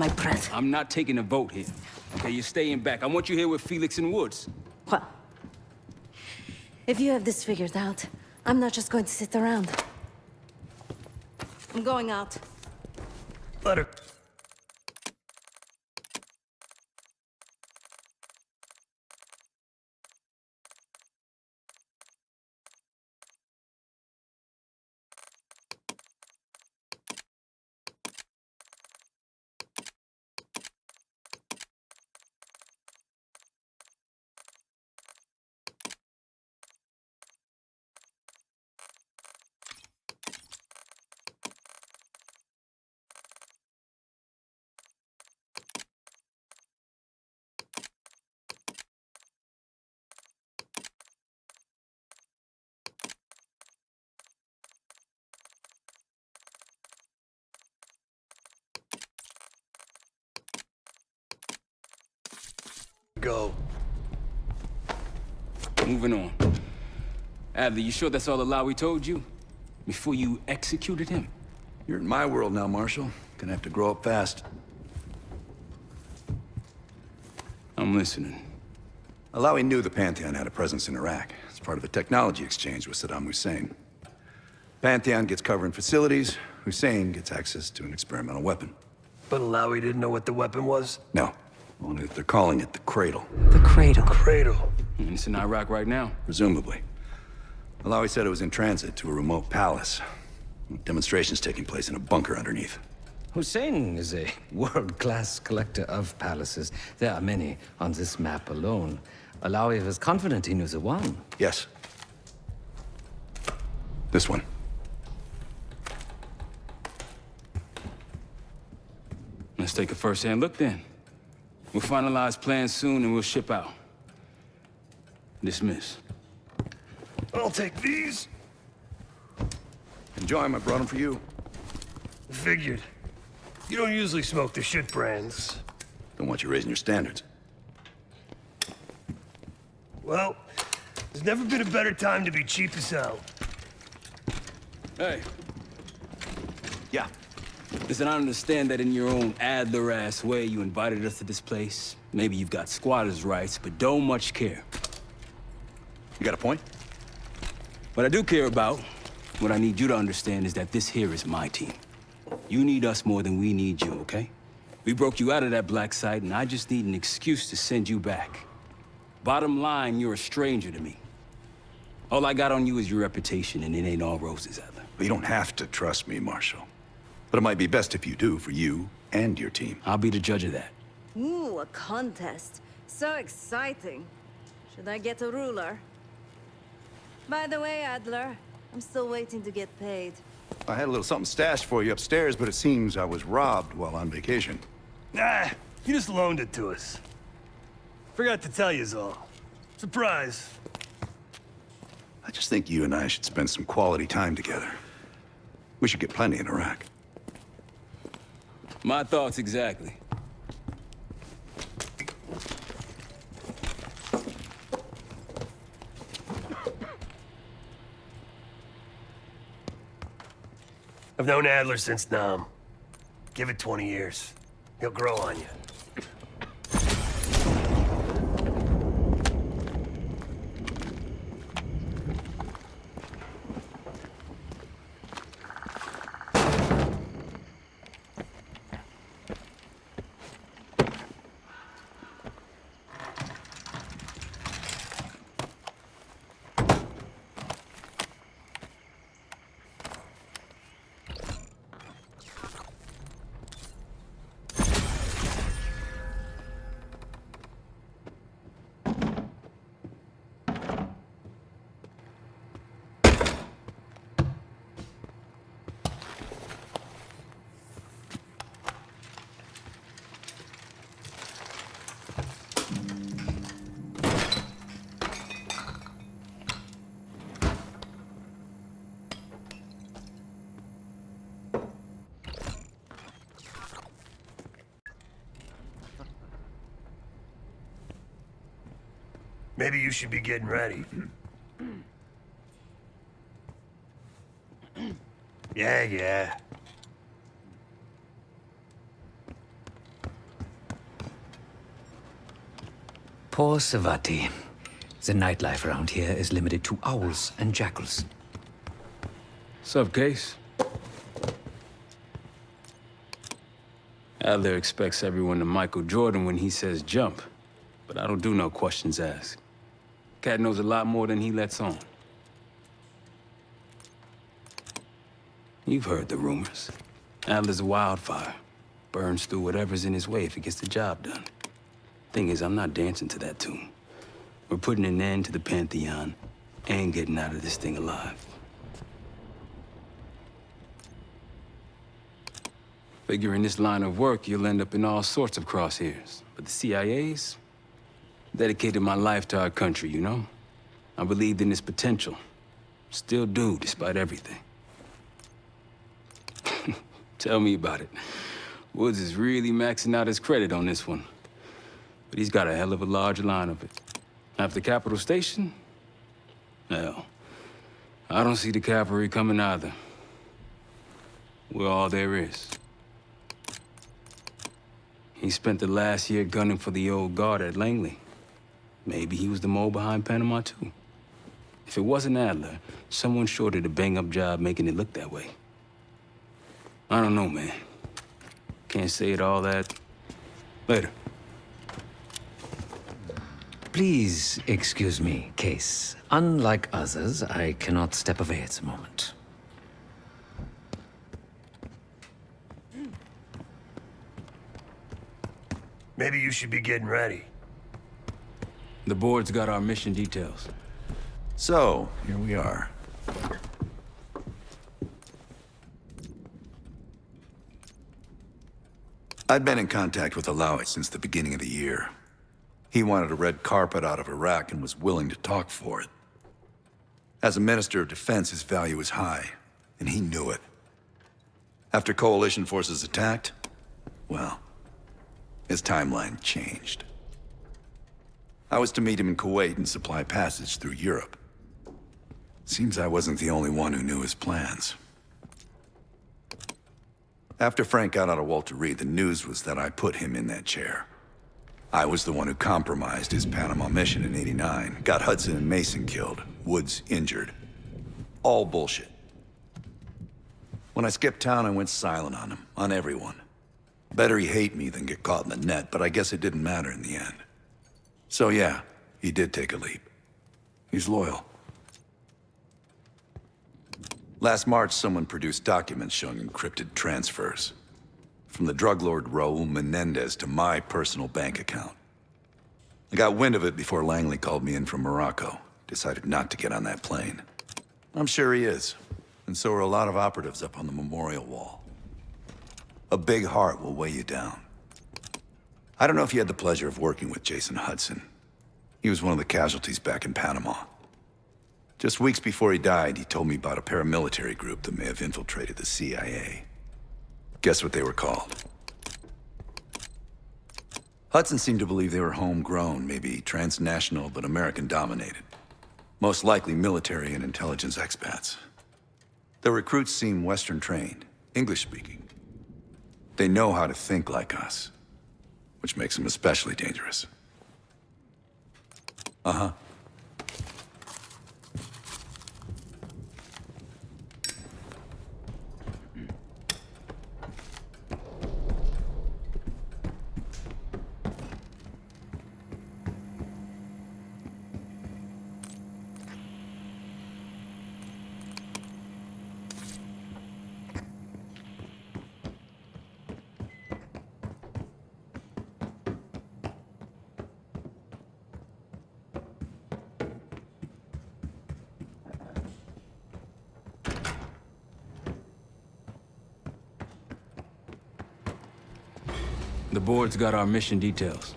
my breath. I'm not taking a vote here. Okay, you're staying back. I want you here with Felix and Woods. Well, if you have this figured out, I'm not just going to sit around. I'm going out. Let her. Go. Moving on. Adler, you sure that's all Alawi told you? Before you executed him? You're in my world now, Marshal. Gonna have to grow up fast. I'm listening. Alawi knew the Pantheon had a presence in Iraq. It's part of a technology exchange with Saddam Hussein. Pantheon gets cover in facilities. Hussein gets access to an experimental weapon. But Alawi didn't know what the weapon was? No. Only that they're calling it the Cradle. The cradle. Cradle. And it's in Iraq right now. Presumably. Alawi said it was in transit to a remote palace. Demonstrations taking place in a bunker underneath. Hussein is a world-class collector of palaces. There are many on this map alone. Alawi was confident he knew the one. Yes. This one. Let's take a first-hand look then. We'll finalize plans soon and we'll ship out. Dismiss. I'll take these. Enjoy them. I brought them for you. Figured. You don't usually smoke the shit brands. Don't want you raising your standards. Well, there's never been a better time to be cheap as hell. Hey. Yeah. Listen, I understand that in your own Adler-ass way you invited us to this place. Maybe you've got squatters' rights, but don't much care. You got a point? What I do care about, what I need you to understand is that this here is my team. You need us more than we need you, okay? We broke you out of that black site, and I just need an excuse to send you back. Bottom line, you're a stranger to me. All I got on you is your reputation, and it ain't all roses, Adler. But you don't have to trust me, Marshal. But it might be best if you do, for you and your team. I'll be the judge of that. Ooh, a contest. So exciting. Should I get a ruler? By the way, Adler, I'm still waiting to get paid. I had a little something stashed for you upstairs, but it seems I was robbed while on vacation. Nah, you just loaned it to us. Forgot to tell yous all. Surprise. I just think you and I should spend some quality time together. We should get plenty in Iraq. My thoughts exactly. I've known Adler since Nam. Give it 20 years. He'll grow on you. Maybe you should be getting ready. Yeah. Poor Savati. The nightlife around here is limited to owls and jackals. Sup, Case? Adler expects everyone to Michael Jordan when he says jump, but I don't do no questions asked. Cat knows a lot more than he lets on. You've heard the rumors. Adler's a wildfire. Burns through whatever's in his way if he gets the job done. Thing is, I'm not dancing to that tune. We're putting an end to the Pantheon and getting out of this thing alive. Figure in this line of work, you'll end up in all sorts of crosshairs. But the CIA's dedicated my life to our country, you know? I believed in its potential. Still do, despite everything. Tell me about it. Woods is really maxing out his credit on this one. But he's got a hell of a large line of it. After Capital Station? Hell, I don't see the cavalry coming either. We're all there is. He spent the last year gunning for the old guard at Langley. Maybe he was the mole behind Panama, too. If it wasn't Adler, someone sure did a bang-up job making it look that way. I don't know, man. Can't say it all that... Later. Please excuse me, Case. Unlike others, I cannot step away at the moment. Maybe you should be getting ready. The board's got our mission details. So, here we are. I'd been in contact with Alawi since the beginning of the year. He wanted a red carpet out of Iraq and was willing to talk for it. As a Minister of Defense, his value was high, and he knew it. After coalition forces attacked, well, his timeline changed. I was to meet him in Kuwait and supply passage through Europe. Seems I wasn't the only one who knew his plans. After Frank got out of Walter Reed, the news was that I put him in that chair. I was the one who compromised his Panama mission in '89, got Hudson and Mason killed, Woods injured. All bullshit. When I skipped town, I went silent on him, on everyone. Better he hate me than get caught in the net, but I guess it didn't matter in the end. So yeah, he did take a leap. He's loyal. Last March, someone produced documents showing encrypted transfers. From the drug lord Raul Menendez to my personal bank account. I got wind of it before Langley called me in from Morocco. Decided not to get on that plane. I'm sure he is. And so are a lot of operatives up on the memorial wall. A big heart will weigh you down. I don't know if you had the pleasure of working with Jason Hudson. He was one of the casualties back in Panama. Just weeks before he died, he told me about a paramilitary group that may have infiltrated the CIA. Guess what they were called? Hudson seemed to believe they were homegrown, maybe transnational, but American-dominated. Most likely military and intelligence expats. Their recruits seem Western-trained, English-speaking. They know how to think like us, which makes them especially dangerous. Uh-huh. The board's got our mission details.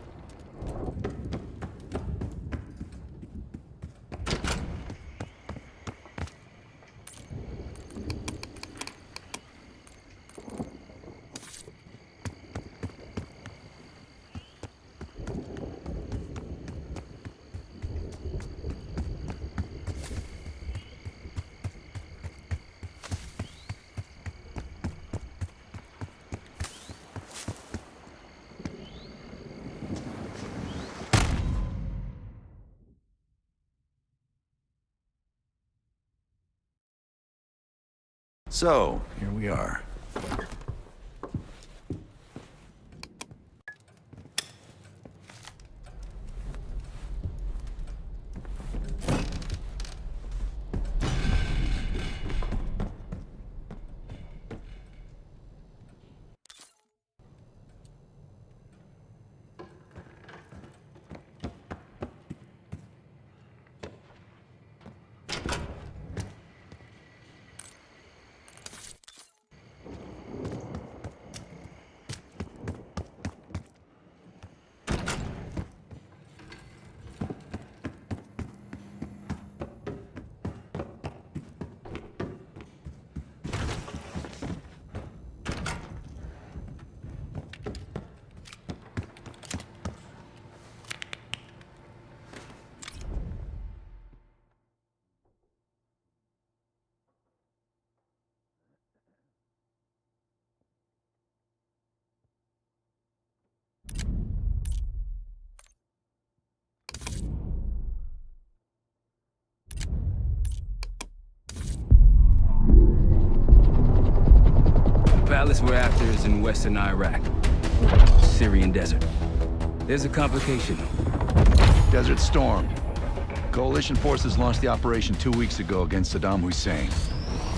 So, here we are. Palace we're after is in western Iraq, Syrian desert. There's a complication, though. Desert Storm. Coalition forces launched the operation 2 weeks ago against Saddam Hussein.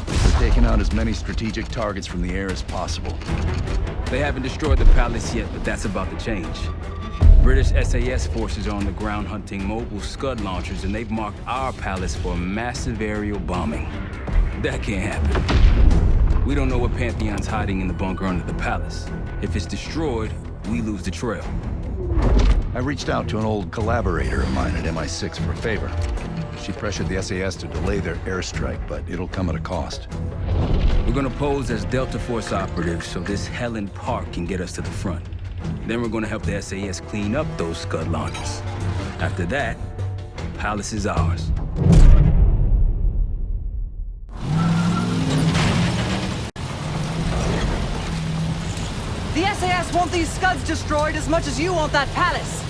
They're taking out as many strategic targets from the air as possible. They haven't destroyed the palace yet, but that's about to change. British SAS forces are on the ground hunting mobile Scud launchers, and they've marked our palace for massive aerial bombing. That can't happen. We don't know what Pantheon's hiding in the bunker under the palace. If it's destroyed, we lose the trail. I reached out to an old collaborator of mine at MI6 for a favor. She pressured the SAS to delay their airstrike, but it'll come at a cost. We're gonna pose as Delta Force operatives so this Helen Park can get us to the front. Then we're gonna help the SAS clean up those Scud launchers. After that, palace is ours. The SAS want these Scuds destroyed as much as you want that palace.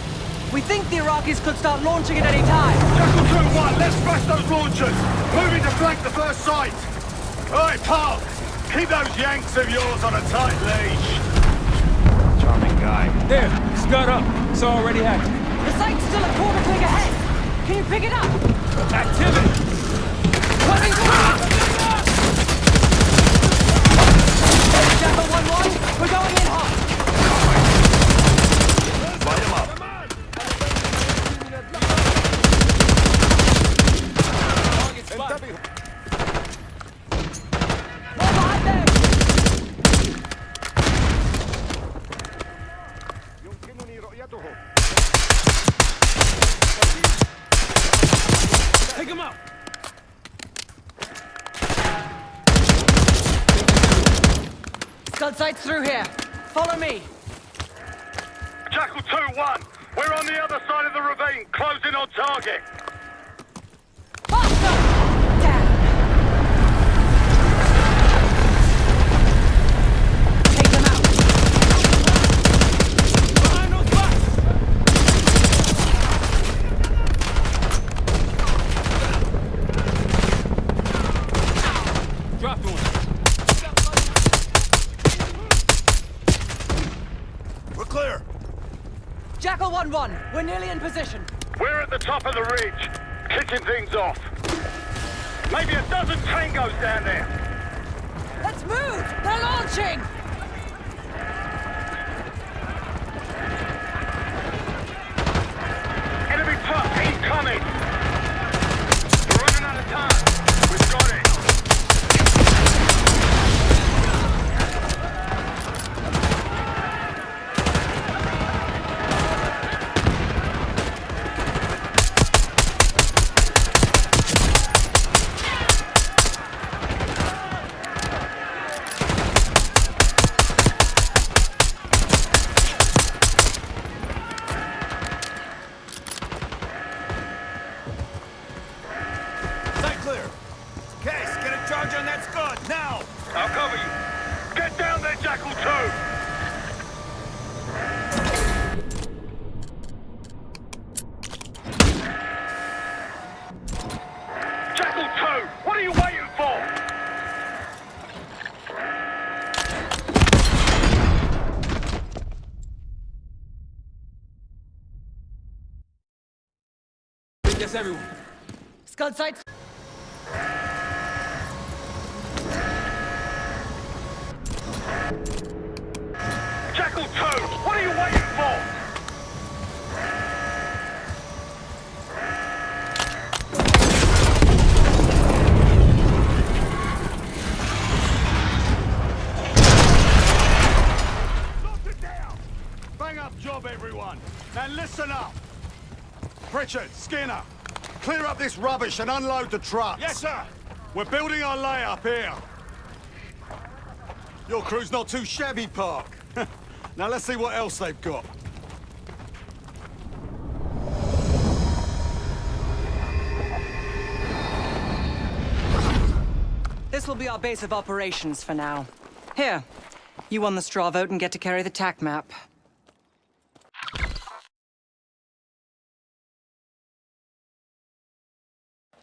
We think the Iraqis could start launching at any time. Jackal 2-1, let's smash those launchers! Moving to flank the first site! Alright, pal! Keep those Yanks of yours on a tight leash! Charming guy. There, Scud up. It's already active. The site's still a quarter click ahead. Can you pick it up? Activity! Coming through! Jackal 1-1, we're going in hot. Light him up! More behind them! Take him out! Scud site's through here. Follow me. Jackal 2-1, we're on the other side of the ravine, closing on target. Faster! Damn. Take them out. Behind those boxes! Drop one. We're clear. Jackal 1-1, we're nearly in position. We're at the top of the ridge, kicking things off. Maybe a dozen tangos down there. Let's move! They're launching! Enemy truck incoming. We're running out of time. We've got it. Sight clear. Case, get a charge on that Scud, now! I'll cover you. Get down there, Jackal 2! Jackal 2, what are you waiting for? Yes, everyone. Scud sights. Jackal 2, what are you waiting for? Knock it down! Bang up job, everyone. Now listen up. Pritchard, Skinner, clear up this rubbish and unload the trucks. Yes, sir. We're building our layup here. Your crew's not too shabby, Park. Now let's see what else they've got. This will be our base of operations for now. Here, you won the straw vote and get to carry the TAC map.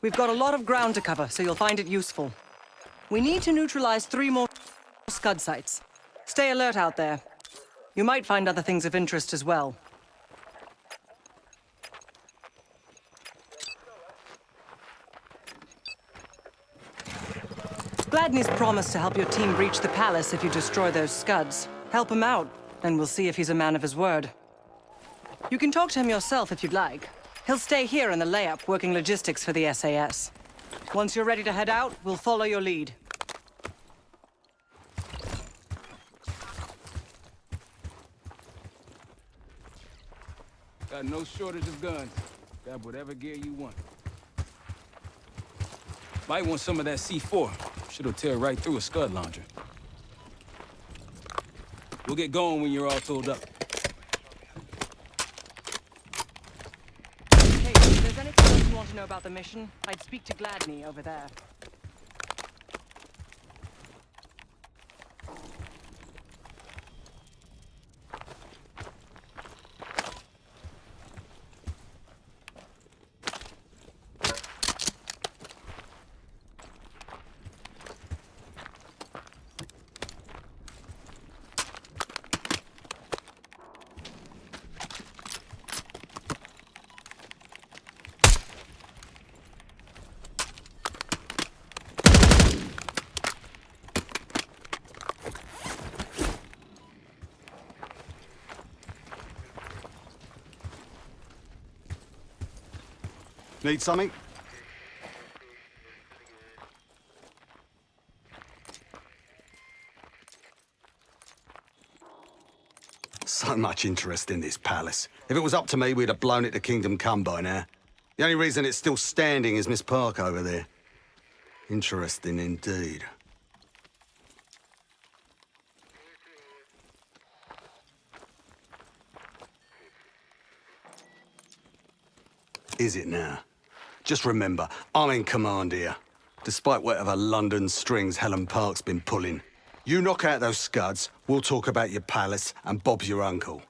We've got a lot of ground to cover, so you'll find it useful. We need to neutralize 3 more Scud sites. Stay alert out there. You might find other things of interest as well. Gladney's promised to help your team breach the palace if you destroy those Scuds. Help him out, and we'll see if he's a man of his word. You can talk to him yourself if you'd like. He'll stay here in the layup, working logistics for the SAS. Once you're ready to head out, we'll follow your lead. Got no shortage of guns. Grab whatever gear you want. Might want some of that C4. Shit'll tear right through a Scud launcher. We'll get going when you're all tooled up. Hey, if there's anything else you want to know about the mission, I'd speak to Gladney over there. Need something? So much interest in this palace. If it was up to me, we'd have blown it to Kingdom Come by now. The only reason it's still standing is Miss Park over there. Interesting indeed. Is it now? Just remember, I'm in command here. Despite whatever London strings Helen Park's been pulling. You knock out those Scuds, we'll talk about your palace and Bob's your uncle.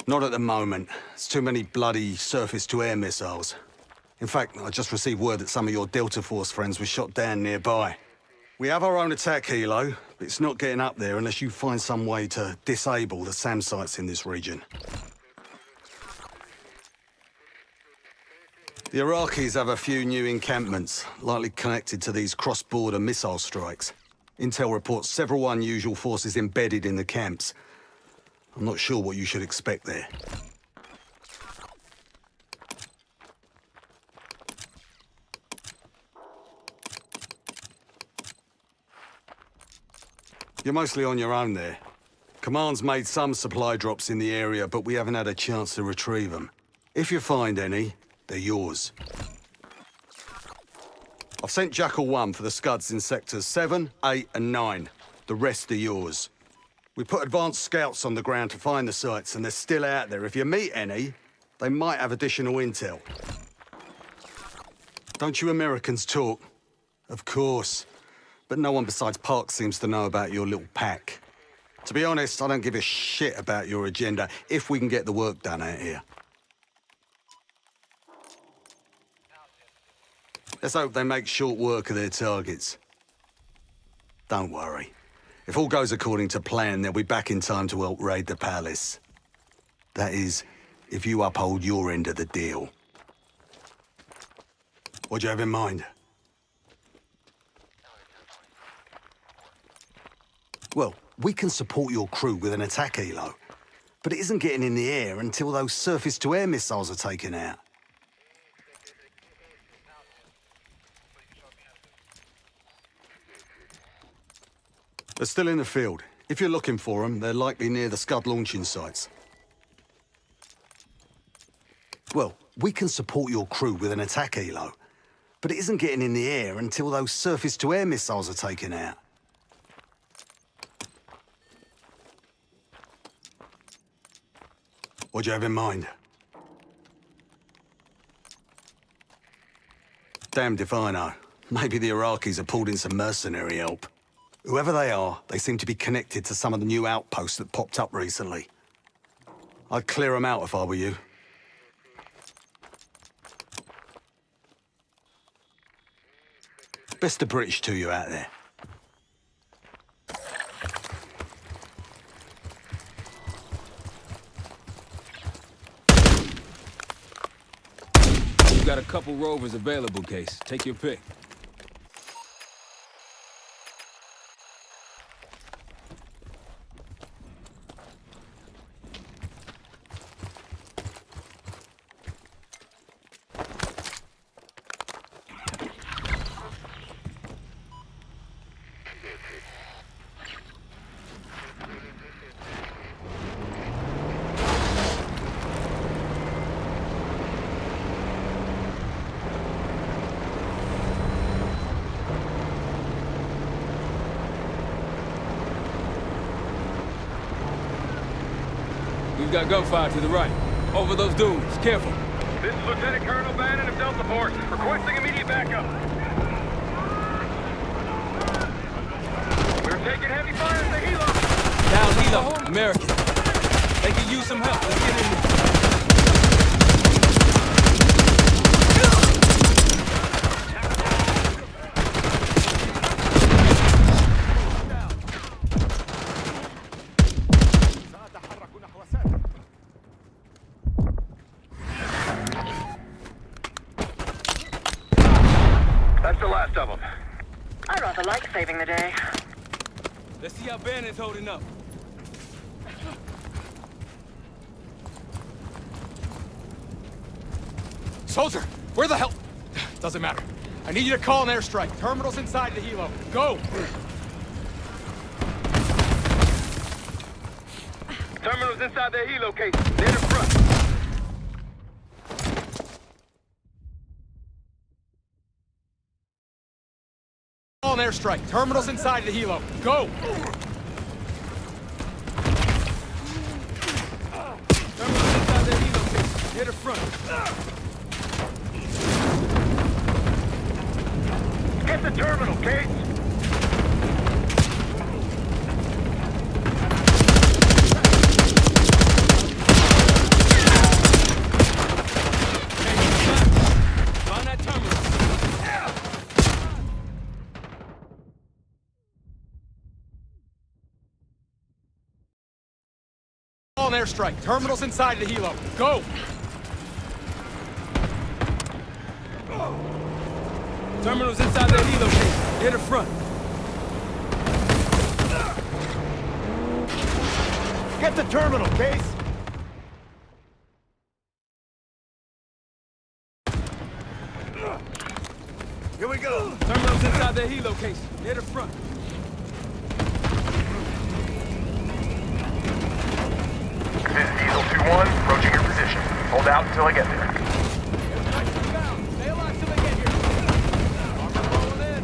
Not at the moment. It's too many bloody surface-to-air missiles. In fact, I just received word that some of your Delta Force friends were shot down nearby. We have our own attack helo, but it's not getting up there unless you find some way to disable the SAM sites in this region. The Iraqis have a few new encampments, likely connected to these cross-border missile strikes. Intel reports several unusual forces embedded in the camps. I'm not sure what you should expect there. You're mostly on your own there. Command's made some supply drops in the area, but we haven't had a chance to retrieve them. If you find any, they're yours. I've sent Jackal 1 for the Scuds in sectors 7, 8, and 9. The rest are yours. We put advanced scouts on the ground to find the sites, and they're still out there. If you meet any, they might have additional intel. Don't you Americans talk? Of course. But no one besides Park seems to know about your little pack. To be honest, I don't give a shit about your agenda if we can get the work done out here. Let's hope they make short work of their targets. Don't worry. If all goes according to plan, they'll be back in time to help raid the palace. That is, if you uphold your end of the deal. What do you have in mind? Well, we can support your crew with an attack helo, but it isn't getting in the air until those surface-to-air missiles are taken out. They're still in the field. If you're looking for them, they're likely near the Scud launching sites. Well, we can support your crew with an attack helo, but it isn't getting in the air until those surface-to-air missiles are taken out. What do you have in mind? Damned if I know. Maybe the Iraqis have pulled in some mercenary help. Whoever they are, they seem to be connected to some of the new outposts that popped up recently. I'd clear them out if I were you. Best of British to you out there. We've got a couple rovers available, Case. Take your pick. We've got gunfire to the right. Over those dunes. Careful. This is Lieutenant Colonel Bannon of Delta Force, requesting immediate backup. We're taking heavy fire at the helo. Down helo. American. They can use some help. Let's get in there. That's the last of them. I rather like saving the day. Let's see how Bannon's holding up. Soldier, where the hell? Doesn't matter. I need you to call an airstrike. Terminal's inside the helo. Go! Terminal's inside their helo case. Near the front. Call an airstrike. Terminal's inside the helo. Go! Terminal's inside their helo case. Near the front. Get the terminal, Case. Find that terminal. Call an airstrike. Terminal's inside the helo. Go! Terminal's inside their helo case. Near the front. Get the terminal, Case. Here we go. Terminal's inside their helo case. Near the front. This is Diesel 2-1, approaching your position. Hold out until I get there. Stay alive till they get here. Armor rolling in.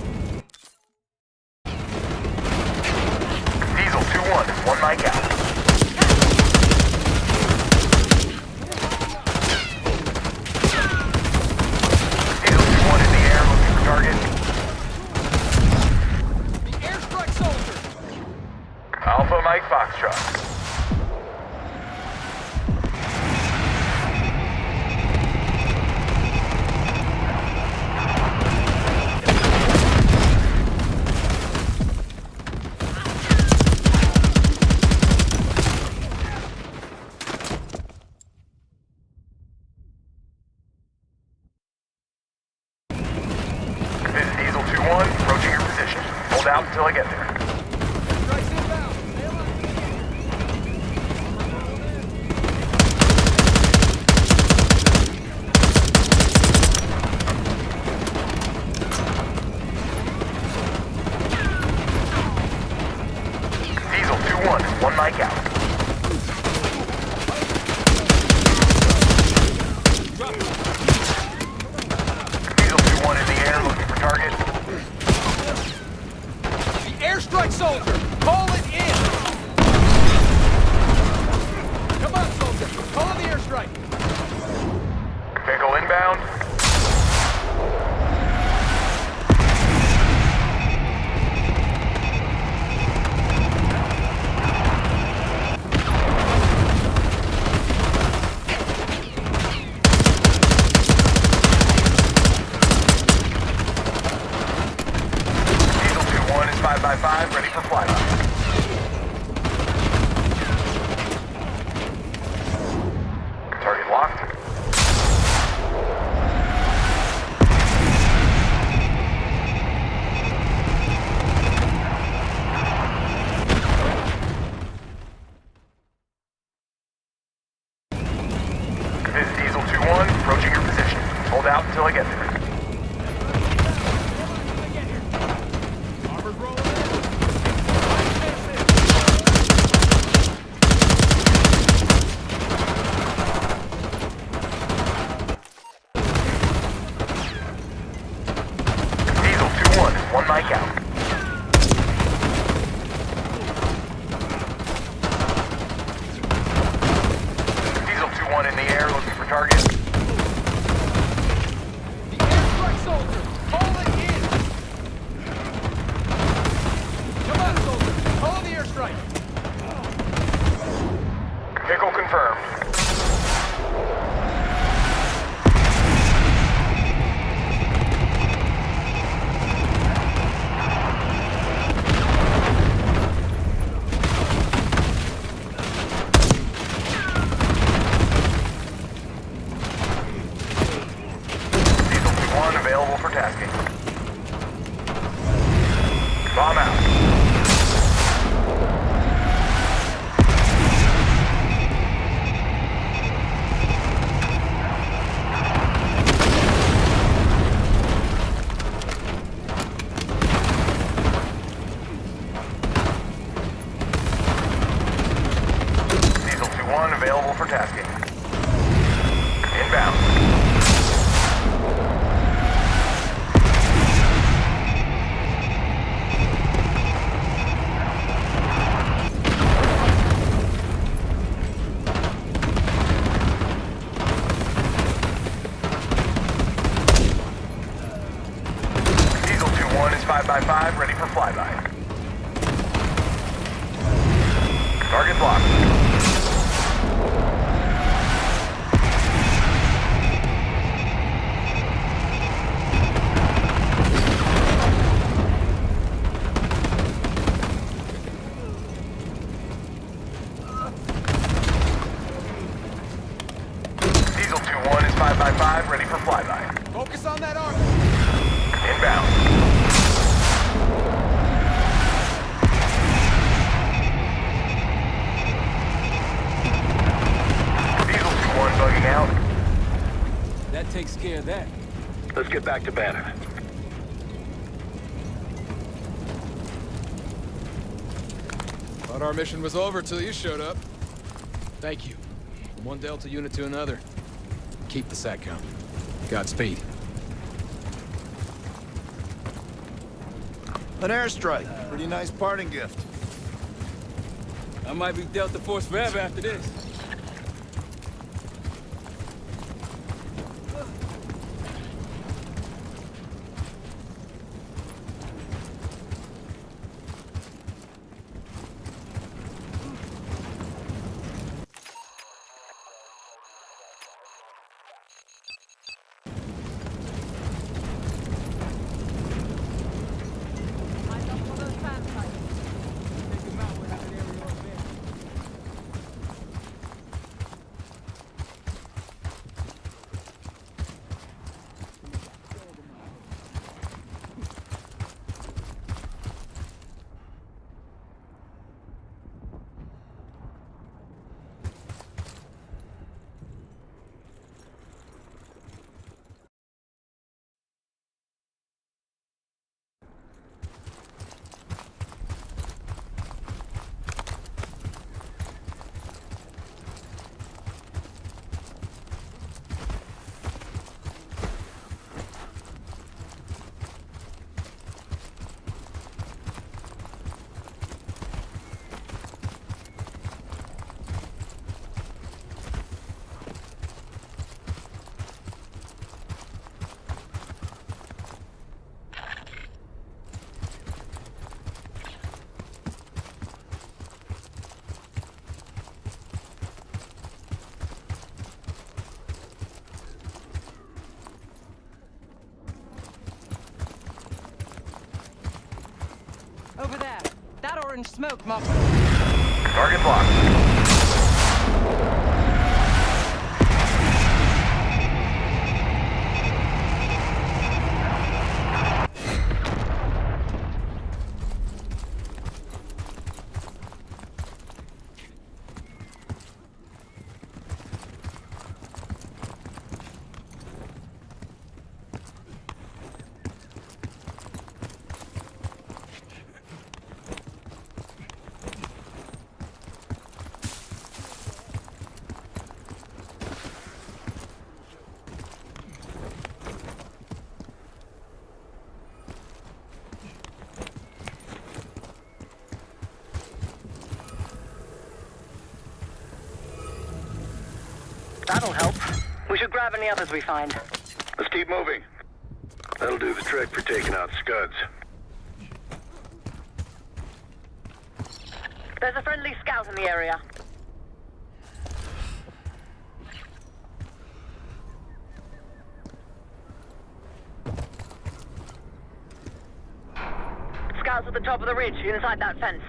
Diesel 2-1, one mic out. Diesel 2-1 in the air, looking for target. The airstrike soldier! Alpha Mike Foxtrot. Hold out until I get there. Strikes inbound. Stay alive. Diesel 2-1, one mic out. Diesel 2-1 in the air, looking for target. The airstrike soldier! Call it in! Come on, soldier! Call in the airstrike! Vehicle inbound. Diesel 2-1 is 5x5, ready for flyby. Target locked. This is Diesel 2-1, approaching your position. Hold out until I get there. Armored rolling in. Diesel 2-1 is one mic out. Diesel 2-1 in the air, looking for target. The airstrike soldier! Call it in! Come on, soldier! Call in the airstrike! Vehicle confirmed. Diesel 2-1 available for tasking. Bomb out. Diesel 2-1 available for tasking. Inbound. Diesel 2-1 is 5x5, ready for flyby. Target locked. Diesel 2-1 is 5x5, ready for flyby. Focus on that armor! Inbound. Diesel 2-1 bugging out. That takes care of that. Let's get back to Banner. Thought our mission was over till you showed up. Thank you. From one Delta unit to another. Keep the sat count. Godspeed. An airstrike. Pretty nice parting gift. I might be Delta Force forever after this. orange smoke, Mark. Target locked. That'll help. We should grab any others we find. Let's keep moving. That'll do the trick for taking out scuds. There's a friendly scout in the area. Scouts at the top of the ridge, inside that fence.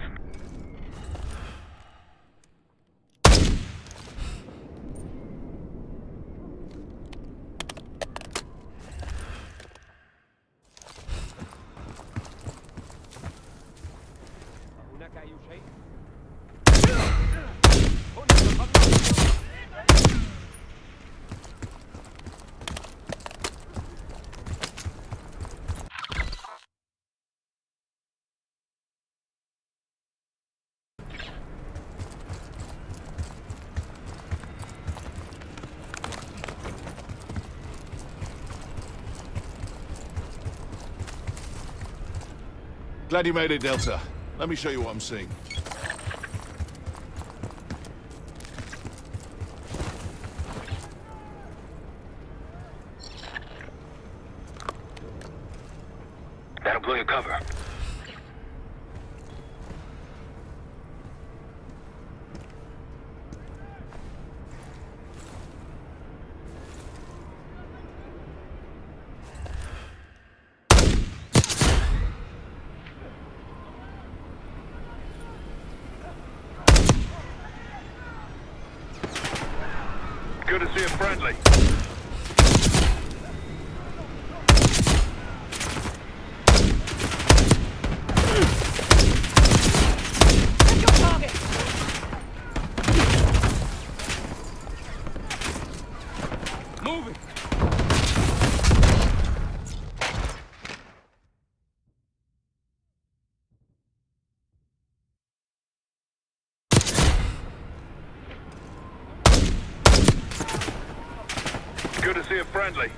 Glad you made it, Delta. Let me show you what I'm seeing. That'll blow your cover. Good to see a friendly. Take your target! Moving! Good to see a friendly.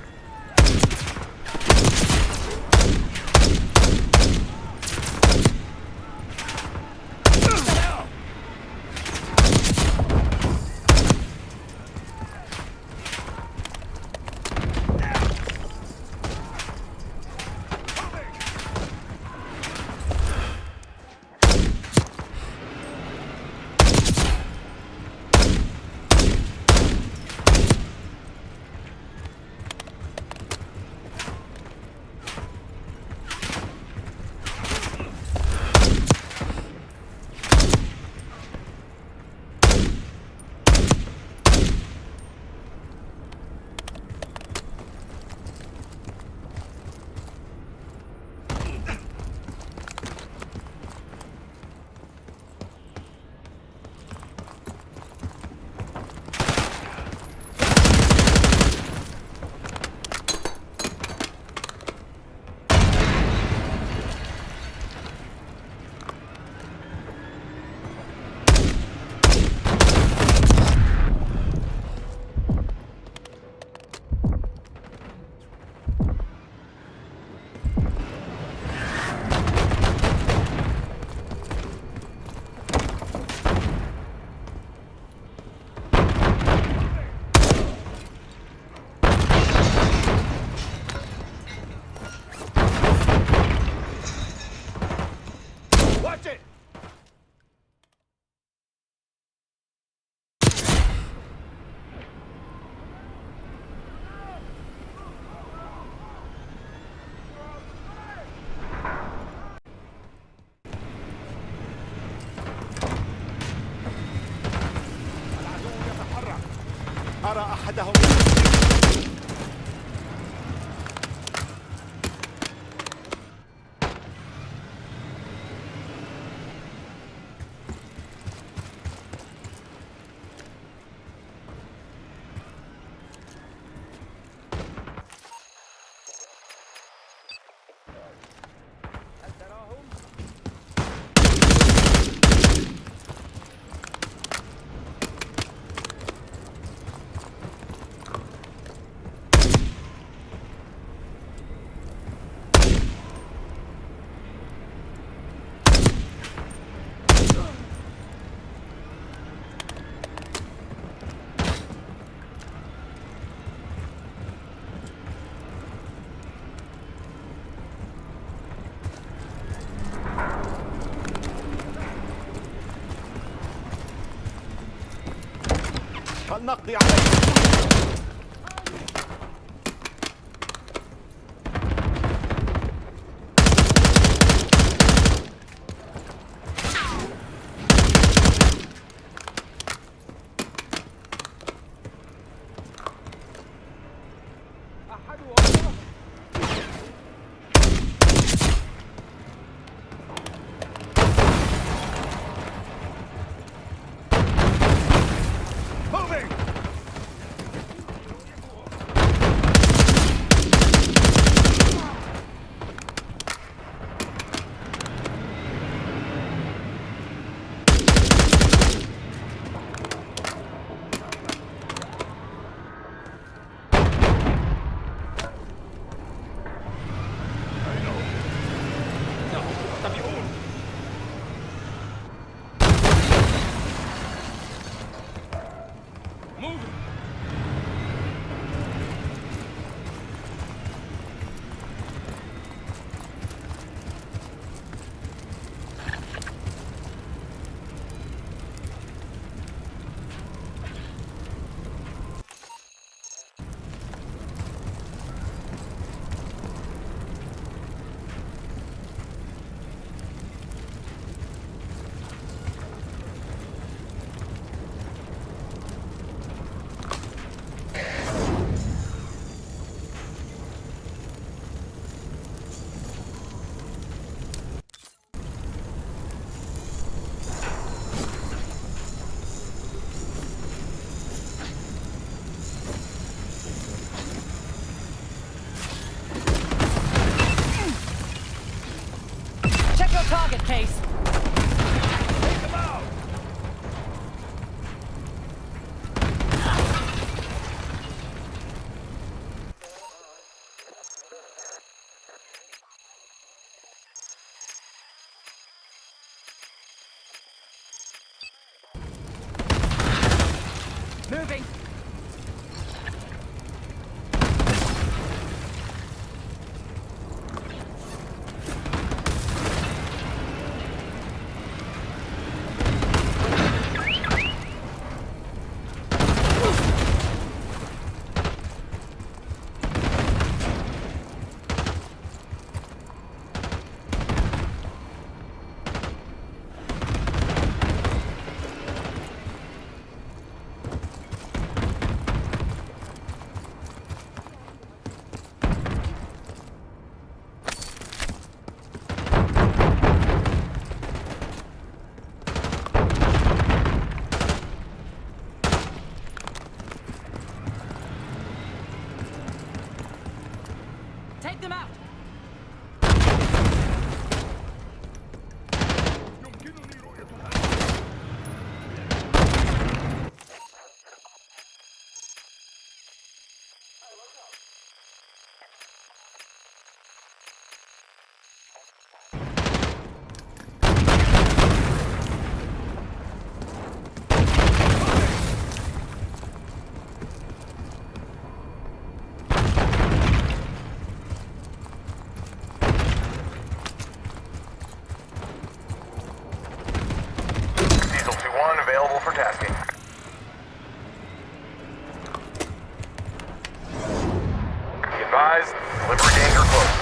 أحدهم. فلنقضي عليه. Target case. Take them out. Moving. Take them out! Available for tasking. Be advised, delivery danger close.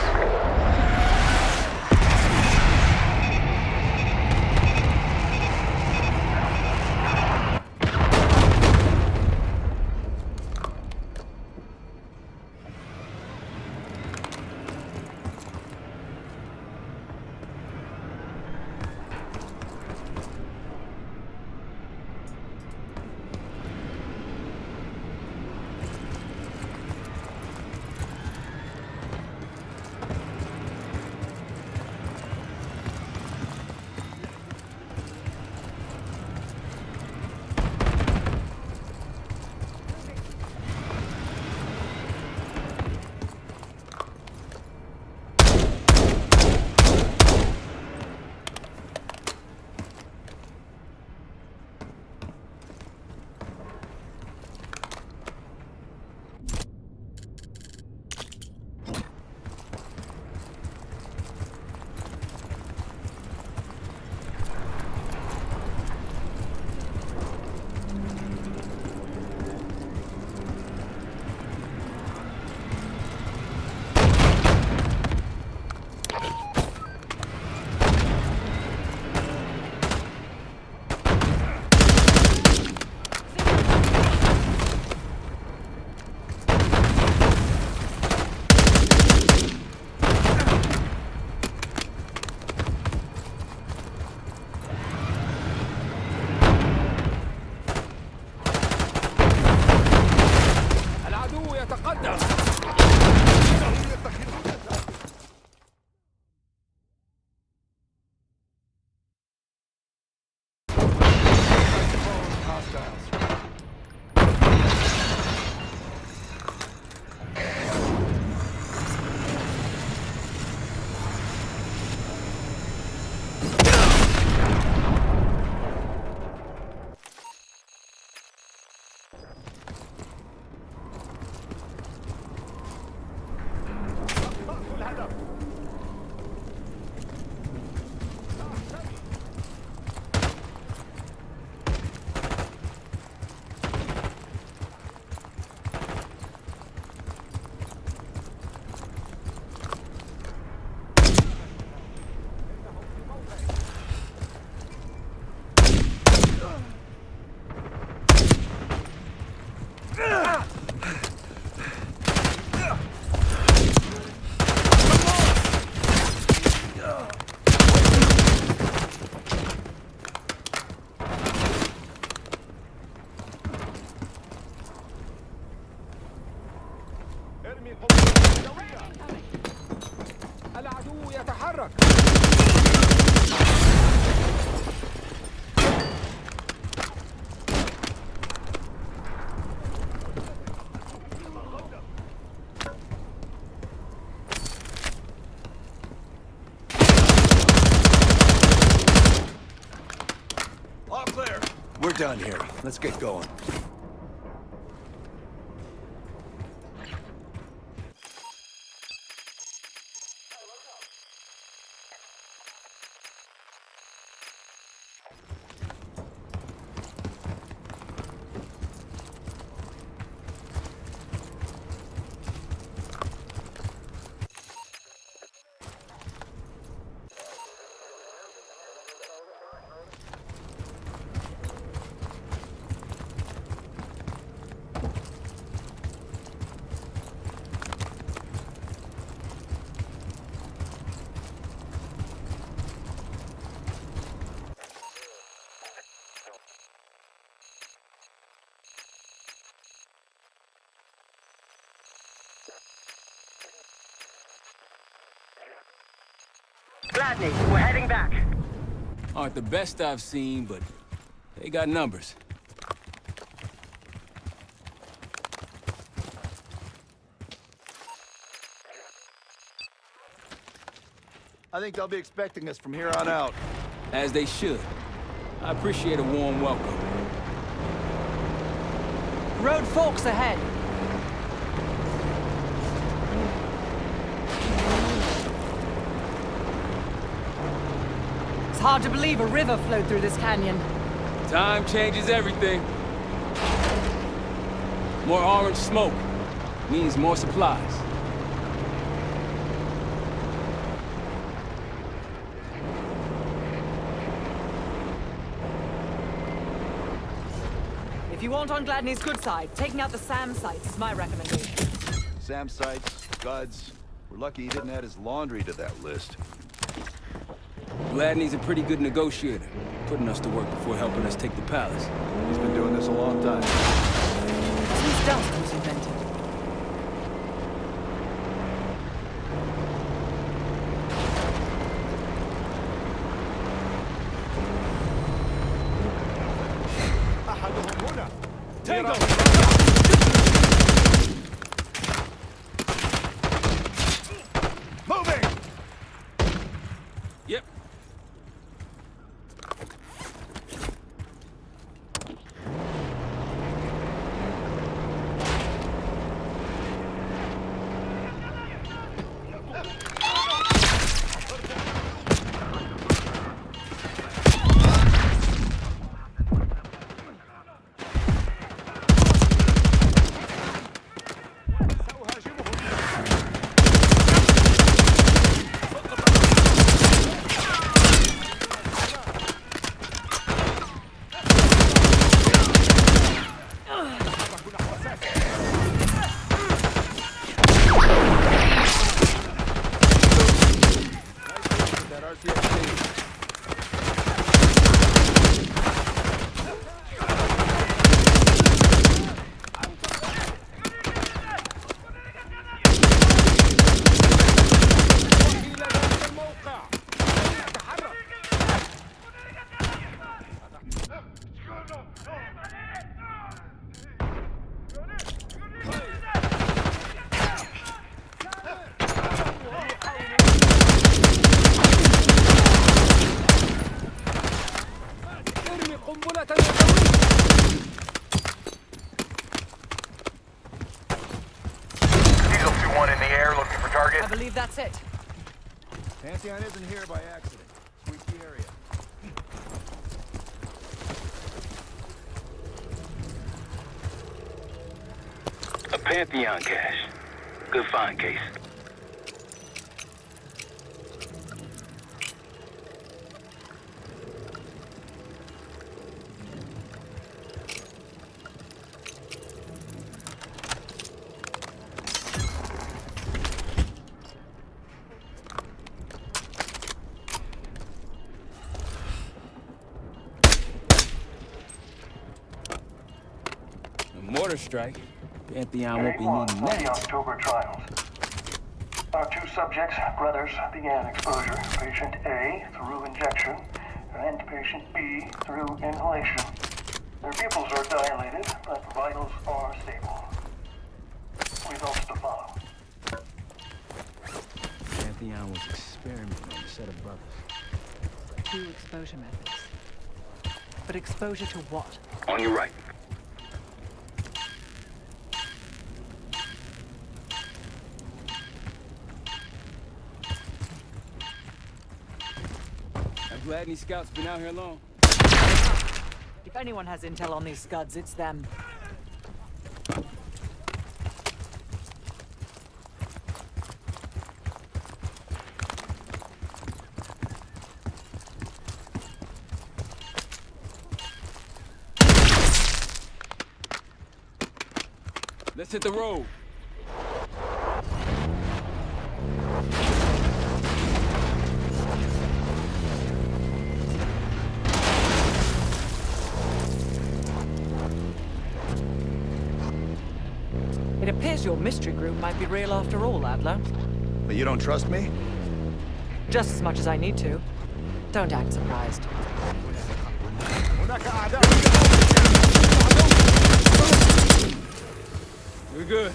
تحرك. All clear. We're done here. Let's get going. Gladney, we're heading back. Aren't the best I've seen, but they got numbers. I think they'll be expecting us from here on out. As they should. I appreciate a warm welcome. Road forks ahead. It's hard to believe a river flowed through this canyon. Time changes everything. More orange smoke means more supplies. If you want on Gladney's good side, taking out the SAM sites is my recommendation. SAM sites, Scuds. We're lucky he didn't add his laundry to that list. Gladney's a pretty good negotiator, putting us to work before helping us take the palace. He's been doing this a long time. Since dust was invented. Tango! Moving! Yep. I believe that's it. Pantheon isn't here by accident. Sweep the area. A Pantheon cache. Good find, Case. Mortar strike. Pantheon won't be needing that. October trials. Our two subjects, brothers, began exposure. Patient A through injection, and patient B through inhalation. Their pupils are dilated, but vitals are stable. Results to follow. Pantheon was experimenting on a set of brothers. 2 exposure methods. But exposure to what? On your right. I'm glad any scouts been out here long. If anyone has intel on these scuds, it's them. Let's hit the road. It appears your mystery group might be real after all, Adler. But you don't trust me? Just as much as I need to. Don't act surprised. We're good.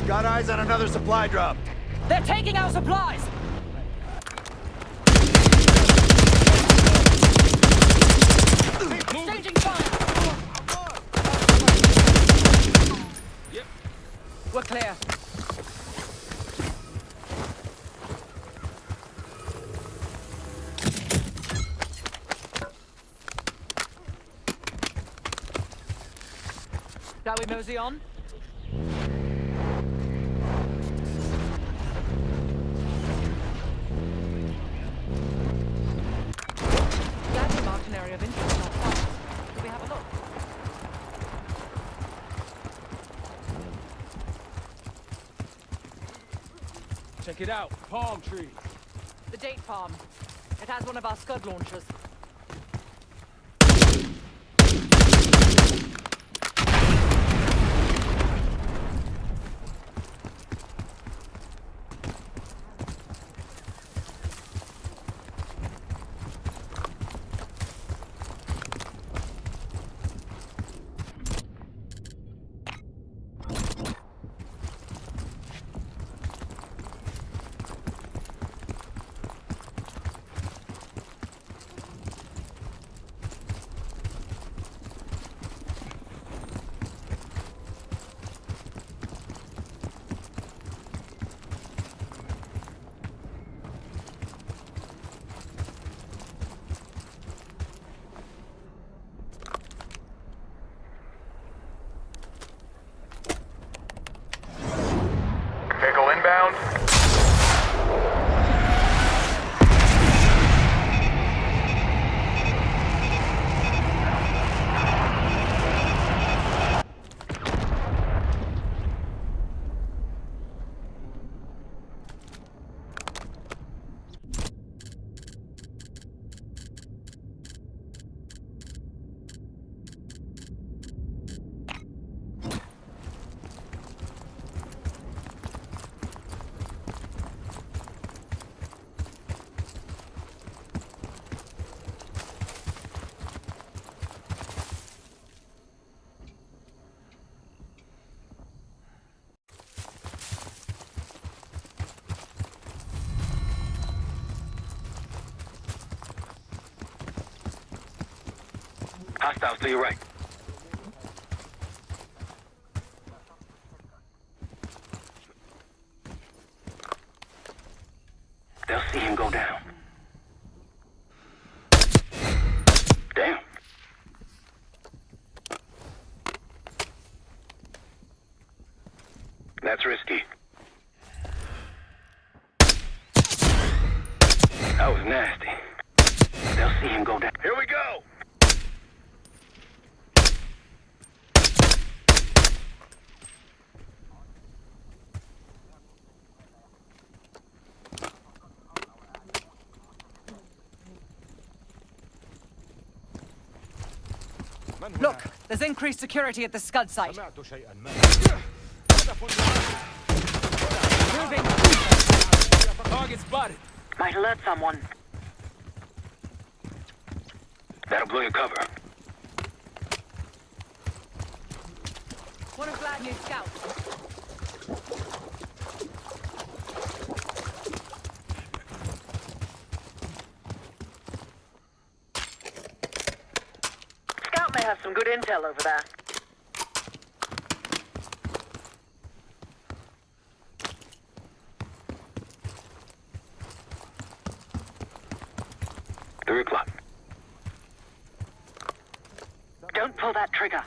Got eyes on another supply drop. They're taking our supplies! Staging fire! Yep. We're clear. Shall we mosey on? Glad marked an area of interest not far. Shall we have a look? Check it out. Palm tree. The date farm. It has one of our scud launchers. Vehicle inbound. Hostiles to your right. They'll see him go down. That's risky. That was nasty. They'll see him go down. Here we go! Look, there's increased security at the Scud site. Moving. Target spotted. Might alert someone. That'll blow your cover. One of Vladimir scouts. Scout may have some good intel over there. O'clock. Don't pull that trigger.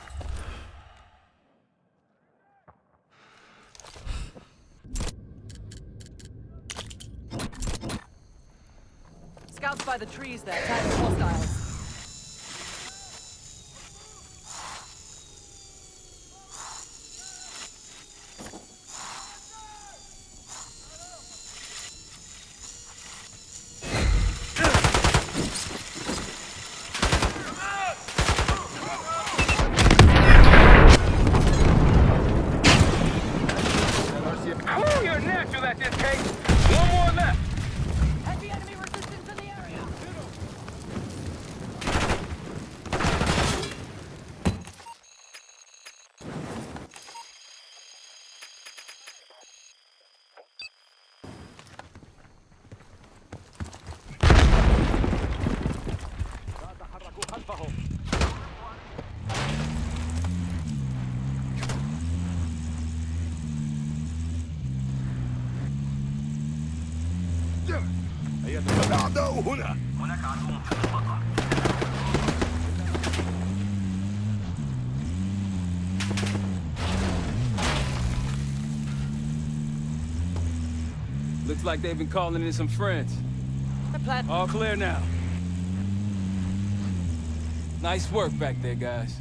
Scouts by the trees there, tagging hostiles. Looks like they've been calling in some friends. All clear now. Nice work back there, guys.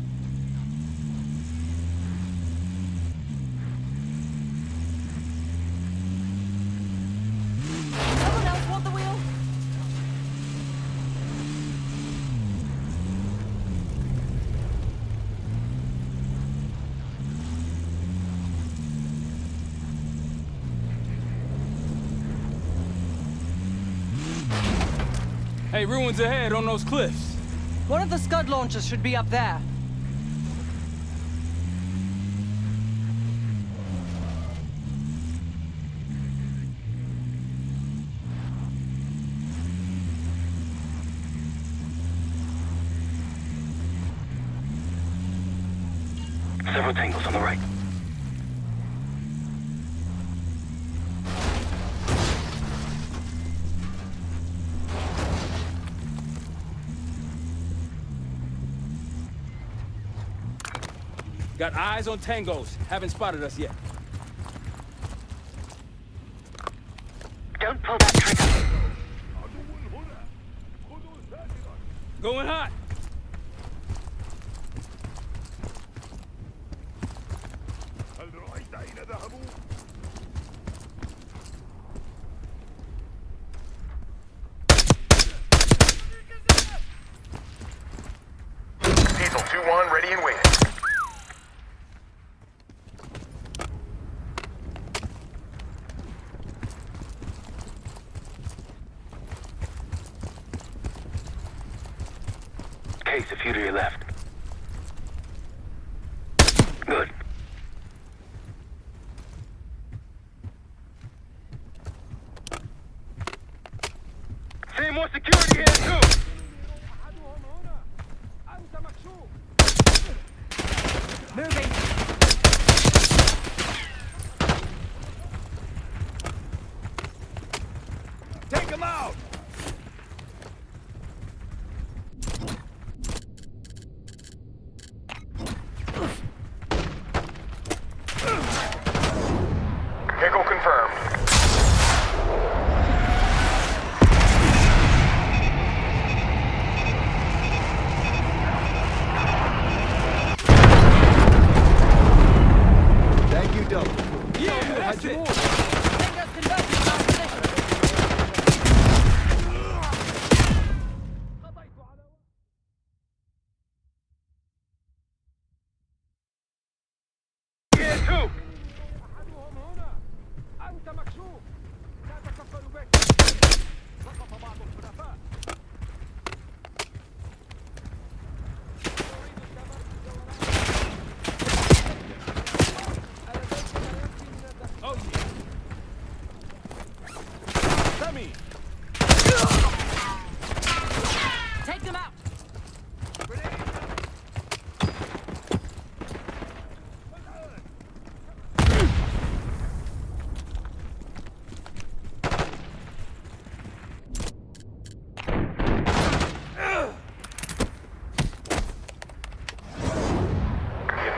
Someone else want the wheel? Hey, ruins ahead on those cliffs. One of the Scud launchers should be up there. Several tangles on the right. Got eyes on tangos. Haven't spotted us yet. Don't pull that trigger. Going hot. Diesel 2-1 ready and waiting. Case, a few to your left. Good. See more security here too. Moving. Take him out!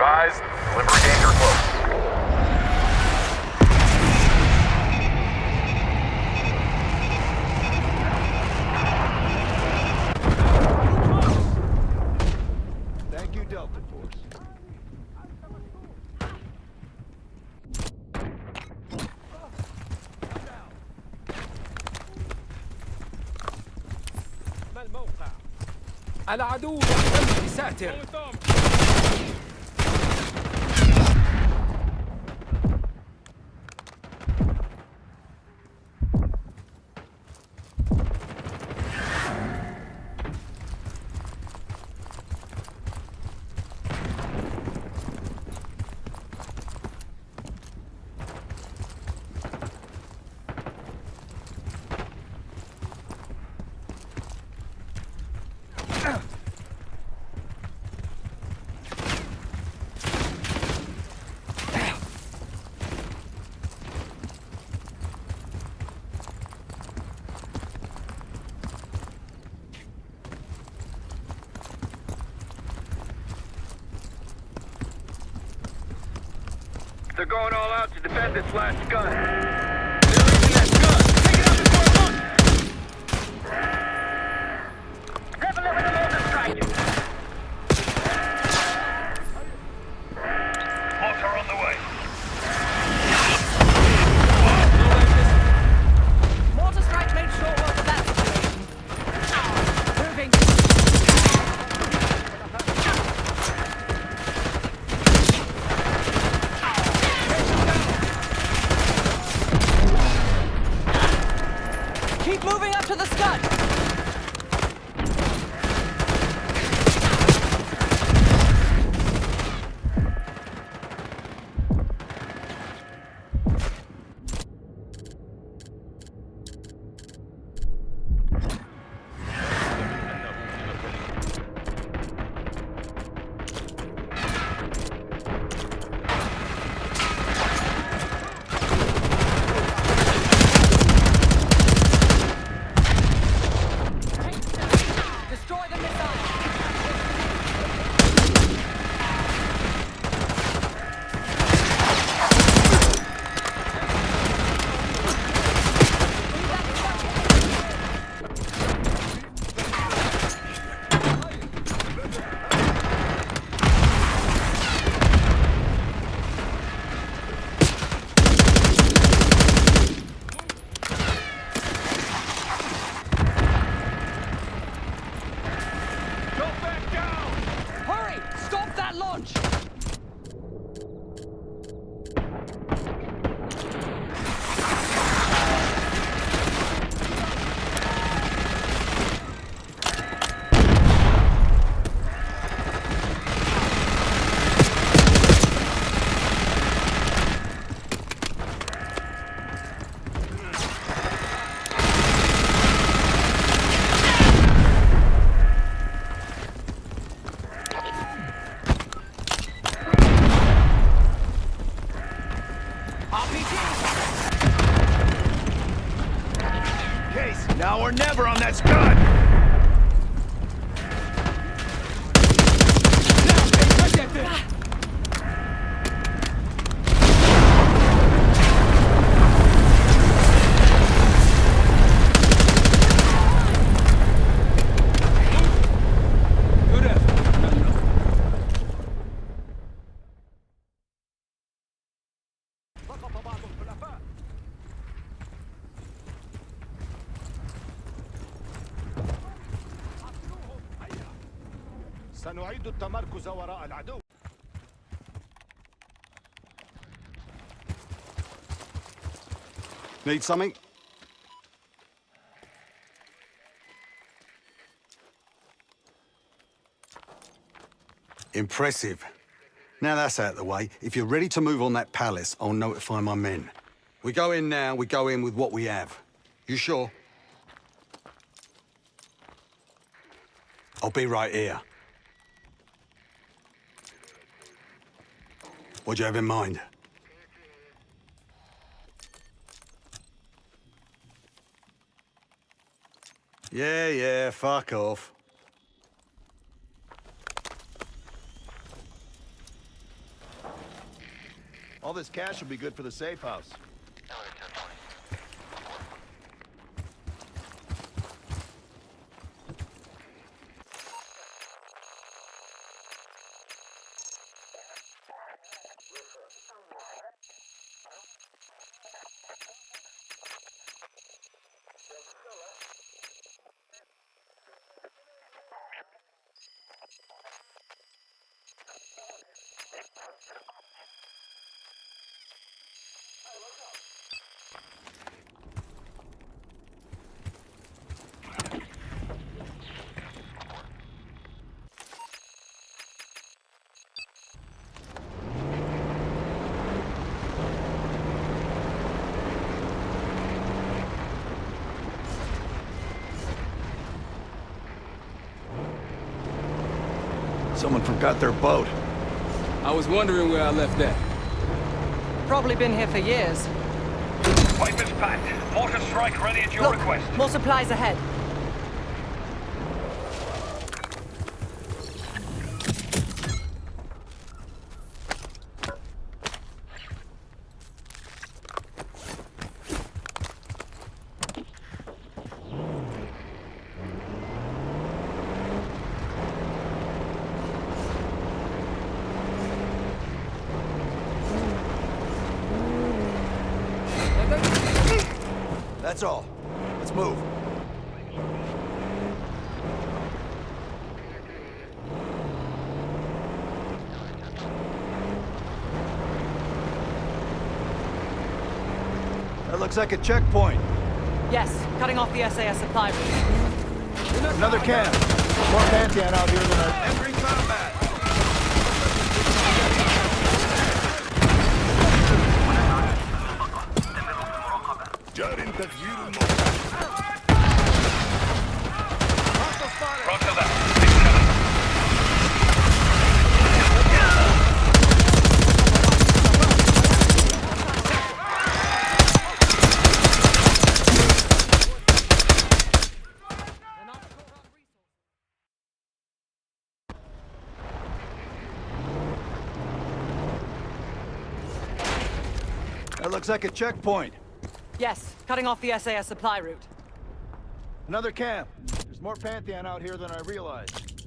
Advised, delivery danger close. Thank you, Delta Force. ما الموقع؟ العدو يحتل بساتر. They're going all out to defend this last gun. They're leaving that gun. Take it out before long. Level it with a mortar strike. Mortar on the way. Mortar strike made short work of that situation. Moving. Keep moving up to the scud. Destroy the missile. Hurry! Stop that launch! Case, now or never on that scud! Good effort. سقط بعض الحلفاء. سنعيد التمركز وراء العدو. Need something? Impressive. Now that's out of the way. If you're ready to move on that palace, I'll notify my men. We go in now, we go in with what we have. You sure? I'll be right here. What do you have in mind? Yeah, fuck off. All this cash will be good for the safe house. Someone forgot their boat. I was wondering where I left that. Probably been here for years. Pipe is packed. Mortar strike ready at your Look, request. more supplies ahead. That's all. Let's move. That looks like a checkpoint. Yes, cutting off the SAS supply route. Another camp. More Pantheon out here than I... Entering combat. Roger that. That looks like a checkpoint. Yes, cutting off the SAS supply route. Another camp. There's more Pantheon out here than I realized.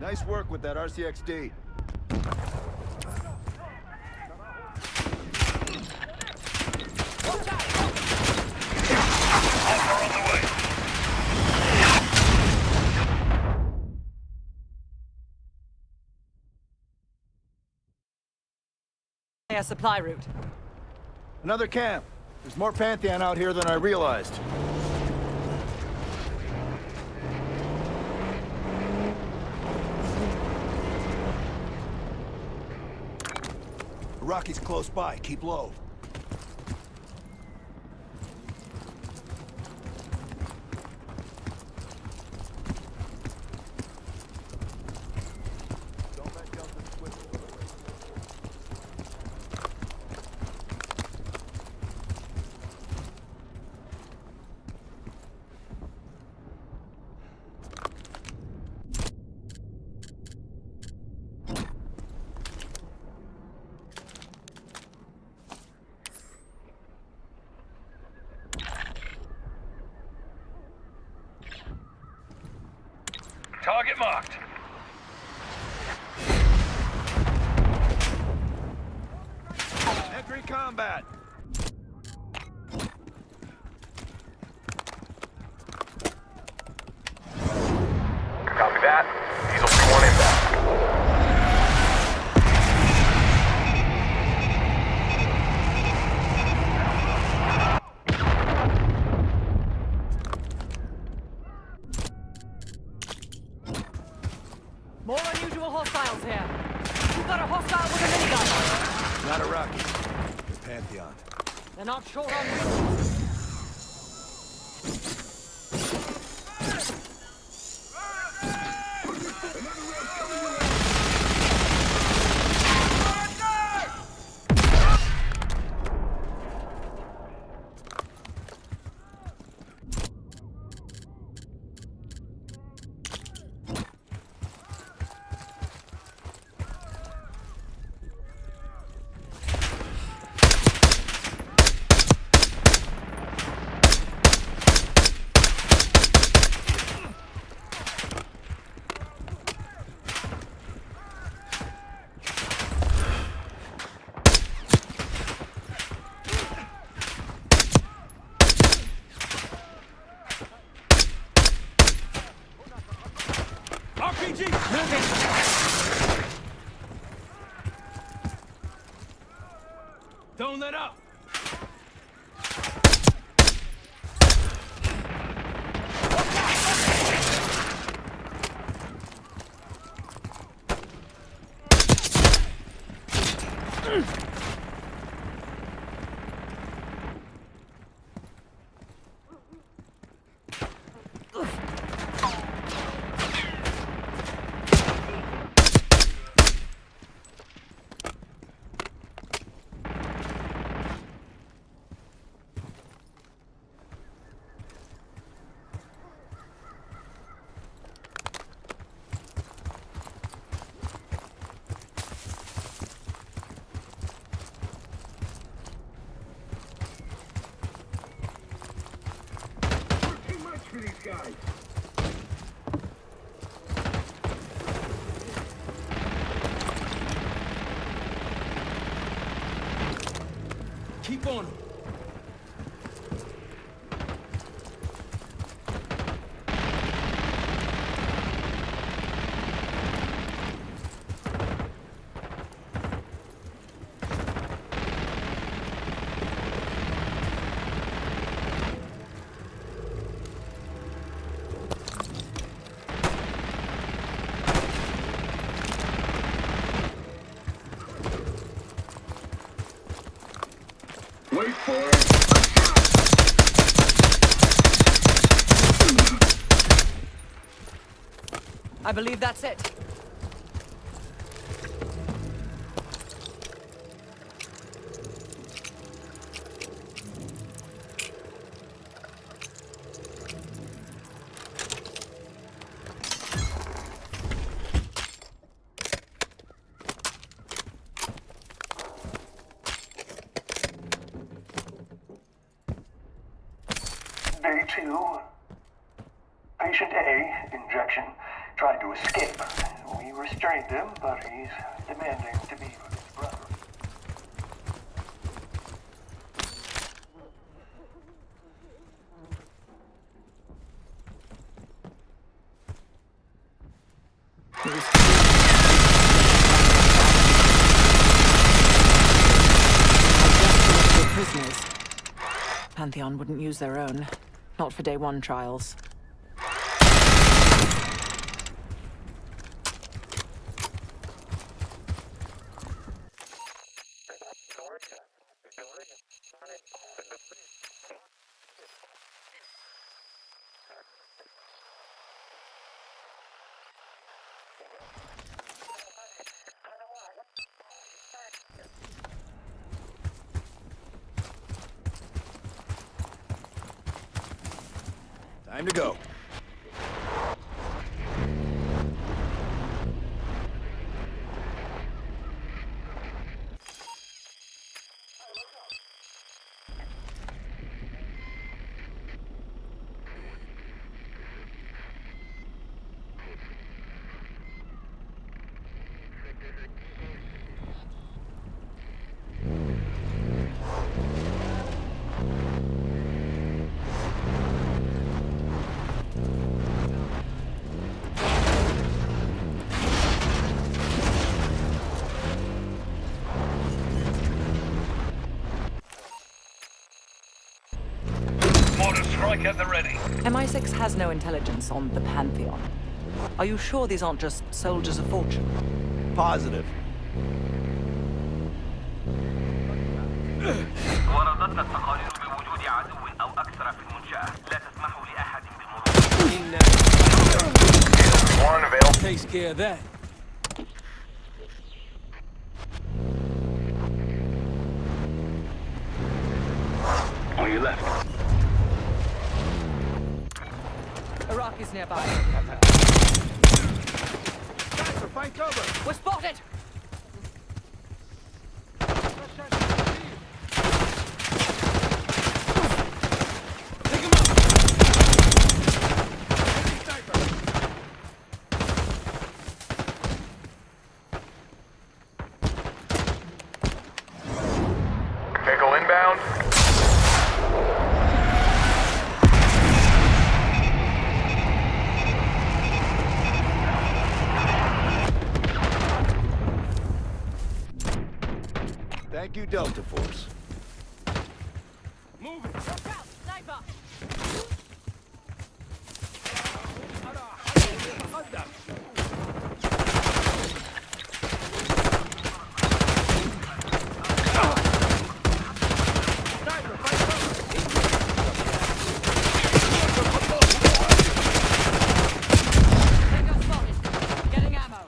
Nice work with that RCXD. Supply route. Another camp. There's more Pantheon out here than I realized. Rocky's close by. Keep low. Target marked. Entering combat. Copy that. Diesel 2-1 inbound. More unusual hostiles here. We've got a hostile with a minigun. Not a Rocky. The Pantheon. They're not short on resources. Don't let up! Keep on him. Wait for it. I believe that's it. Day 2. Patient A, injection, tried to escape. We restrained him, but he's demanding to be with his brother. Prisoners. Pantheon wouldn't use their own. Not for day 1 trials. Time to go. Strike at the ready. MI6 has no intelligence on the Pantheon. Are you sure these aren't just soldiers of fortune? Positive. وردتنا التقارير بوجود عدو أو أكثر في المنشأة. لا تسمحوا لأحد بالمرور. Takes care of that. On your left. Iraqis nearby. Find cover. We're spotted! Vehicle inbound. Thank you, Delta Force. Move it! Watch out! Sniper! Tango spotted. Getting ammo.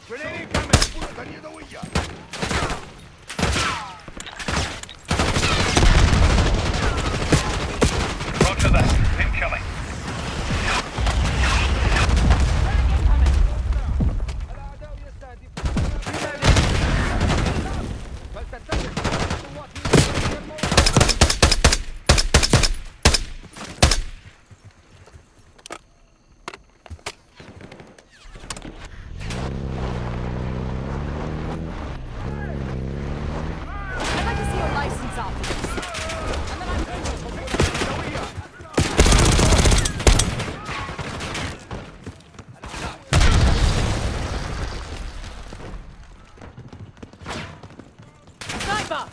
Grenade incoming! Гони уйдя! Roger that. Incoming. I'd like to see your license after this. And then I'm Sniper!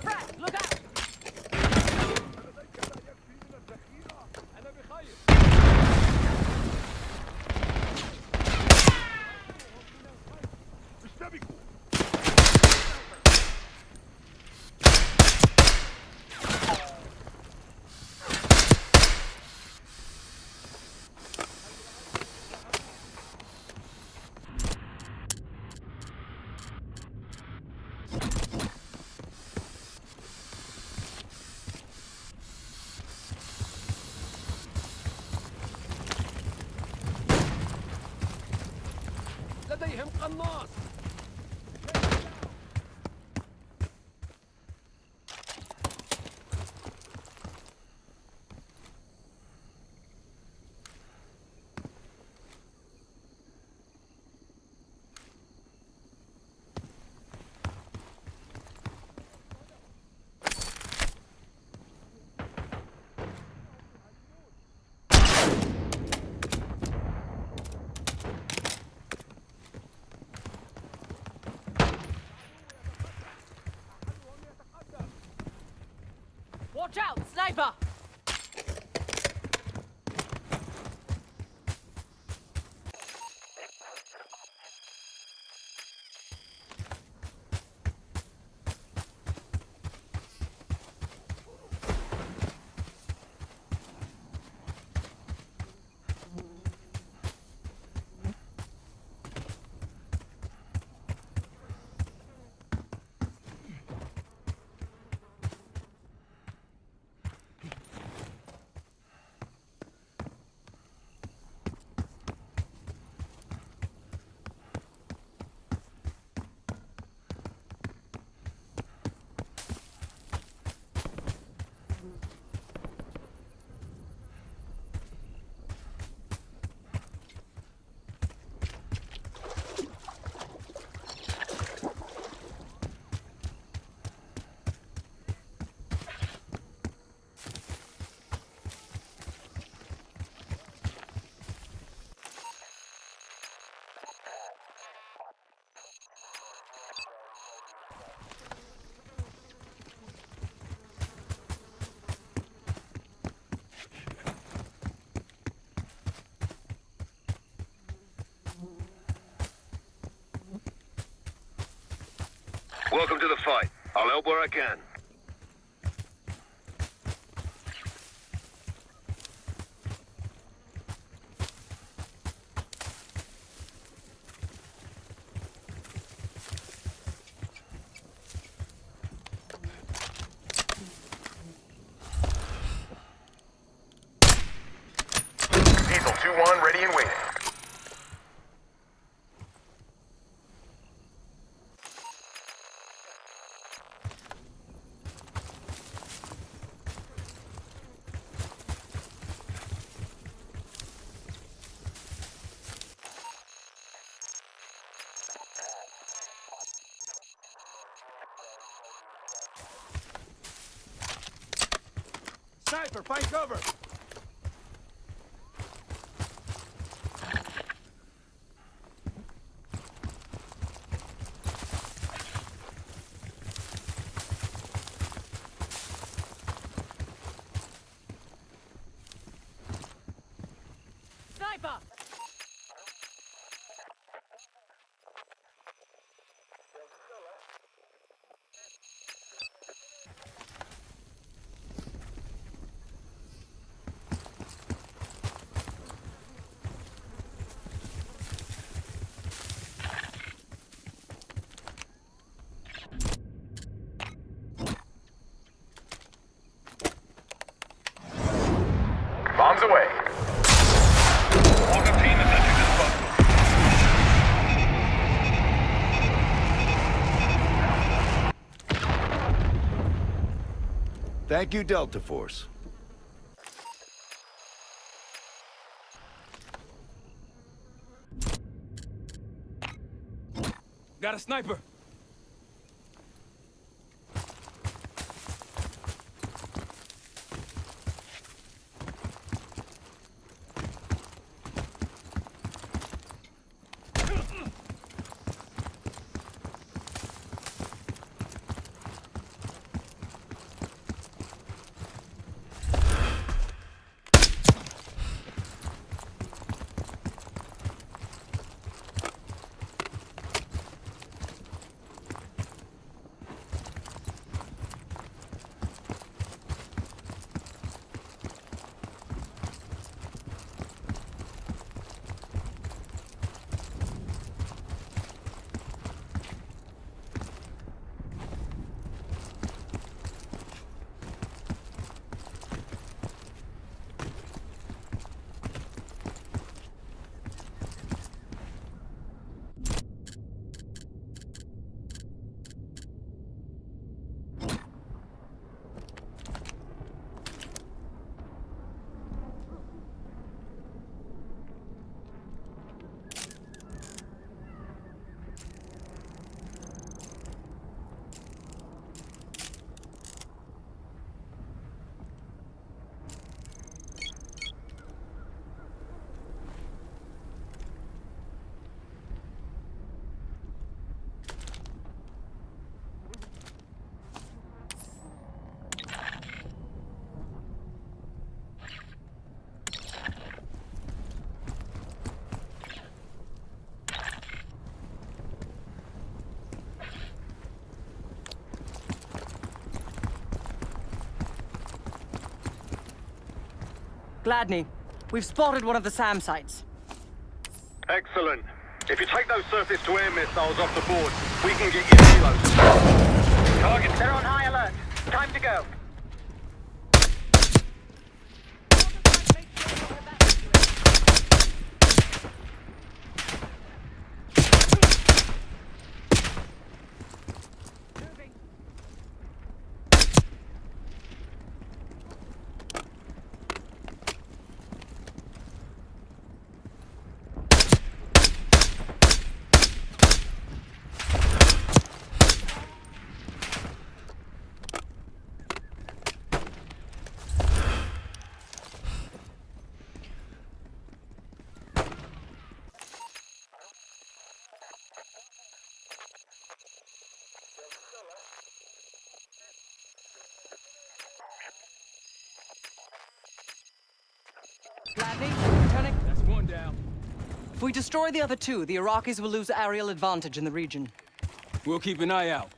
Fred, look out! لديهم قناص. Watch out! Sniper! Welcome to the fight. I'll help where I can. sniper! Find cover! Sniper! Bombs away. Order team is at your disposal. Thank you, Delta Force. Got a sniper. Gladney, we've spotted one of the SAM sites. Excellent. If you take those surface-to-air missiles off the board, we can get you helos. Target. They're on high alert. Time to go. Gladney, returning. That's one down. If we destroy the other two, the Iraqis will lose aerial advantage in the region. We'll keep an eye out.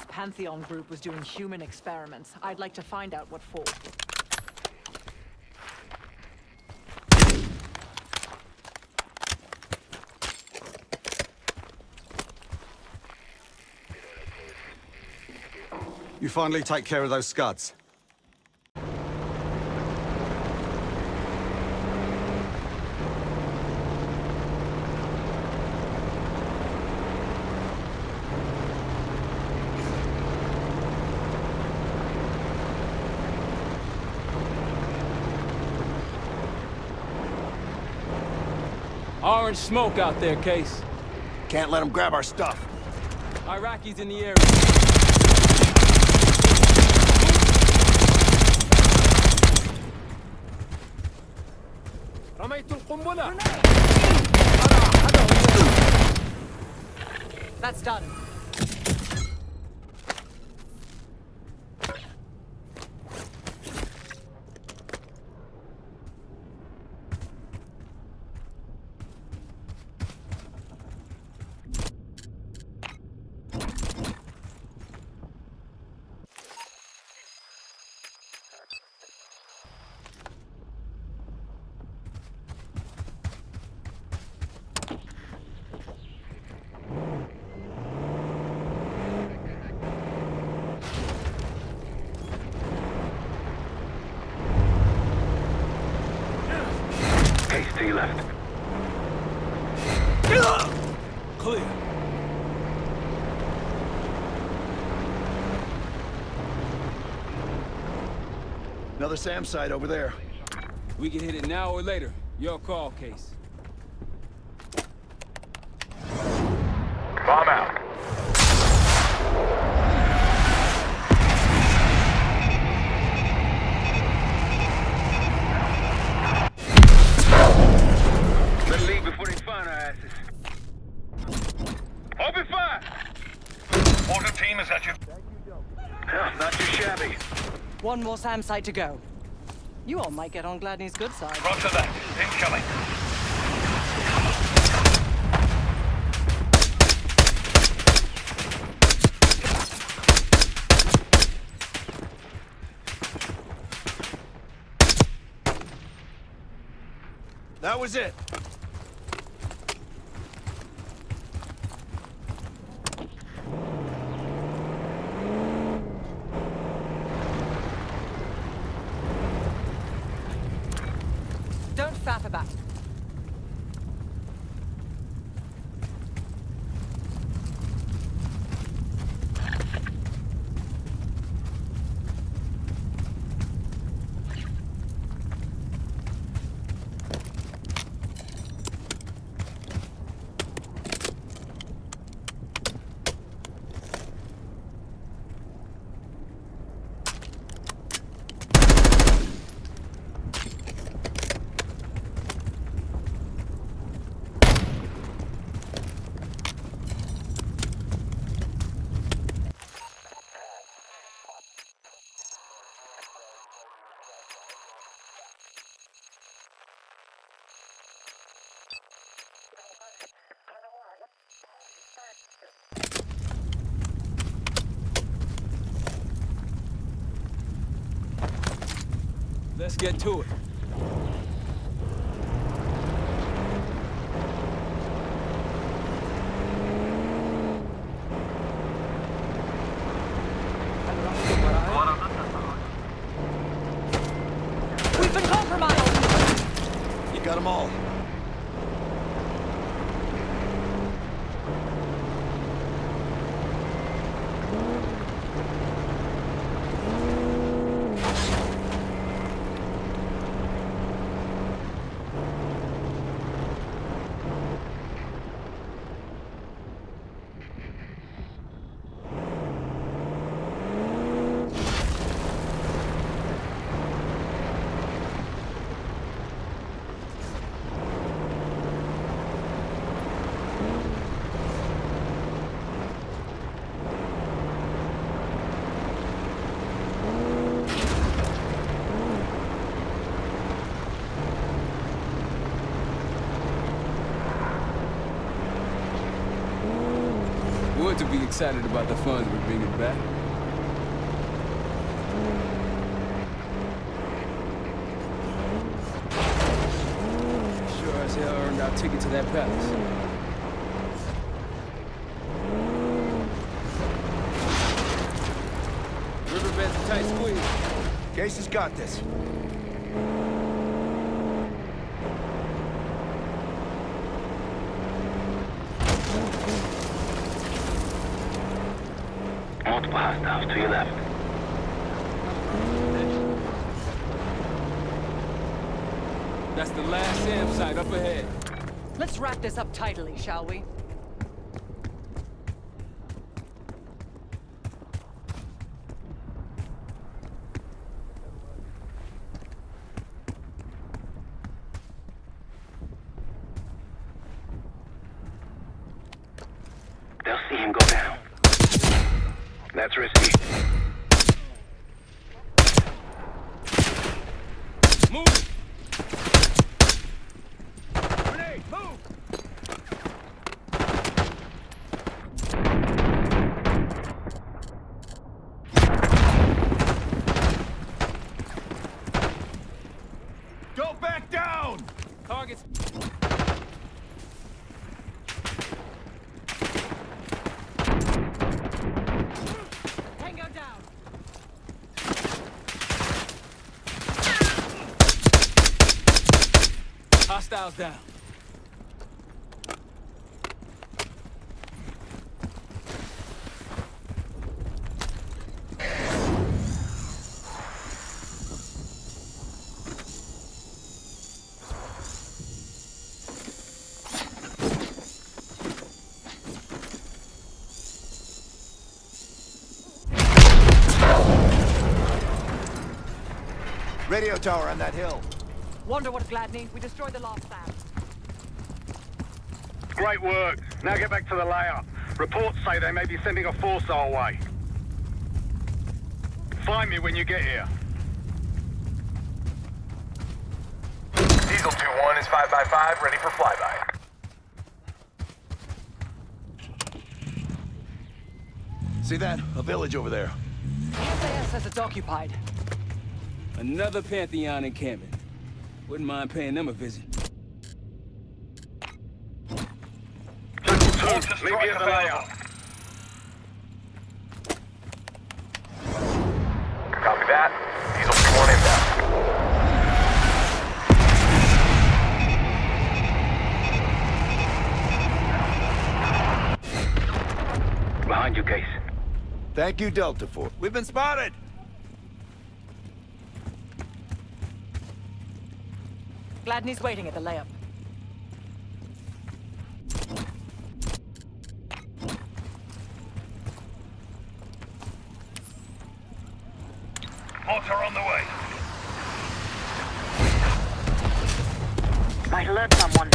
Pantheon group was doing human experiments. I'd like to find out what for. You finally take care of those scuds. Orange smoke out there, Case. Can't let them grab our stuff. Iraqis in the area. رميت القنبلة. That's done. To your left. Clear. Another SAM site over there. We can hit it now or later. Your call, Case. Bomb out. Better leave before they find our asses. Open fire! Mortar team is at you. Not too shabby. One more SAM site to go. You all might get on Gladney's good side. Roger that. Incoming. That was it. Don't faff about. Let's get to it. We've been compromised! You got them all. Wood to be excited about the funds we're bringing back. Sure as hell earned our ticket to that palace. tight squeeze. Casey's got this. Multiple hostiles to your left. That's the last SAM site up ahead. Let's wrap this up tidily, shall we? They'll see him go down. That's risky. Move! Grenade, move! Go back down! Targets. Tango down. Hostiles down. Radio tower on that hill. Wonder what, Gladney? We destroyed the last SAM. Great work. Now get back to the layout. Reports say they may be sending a force our way. Find me when you get here. Diesel 2-1 is 5x5, ready for flyby. See that? A village over there. SAS says it's occupied. Another Pantheon encampment. Wouldn't mind paying them a visit. Meet me at the layout. Copy that. Diesel 2-1 inbound. Behind you, Case. Thank you, Delta Force. We've been spotted! Gladney's waiting at the layup. Mortar on the way. Might alert someone.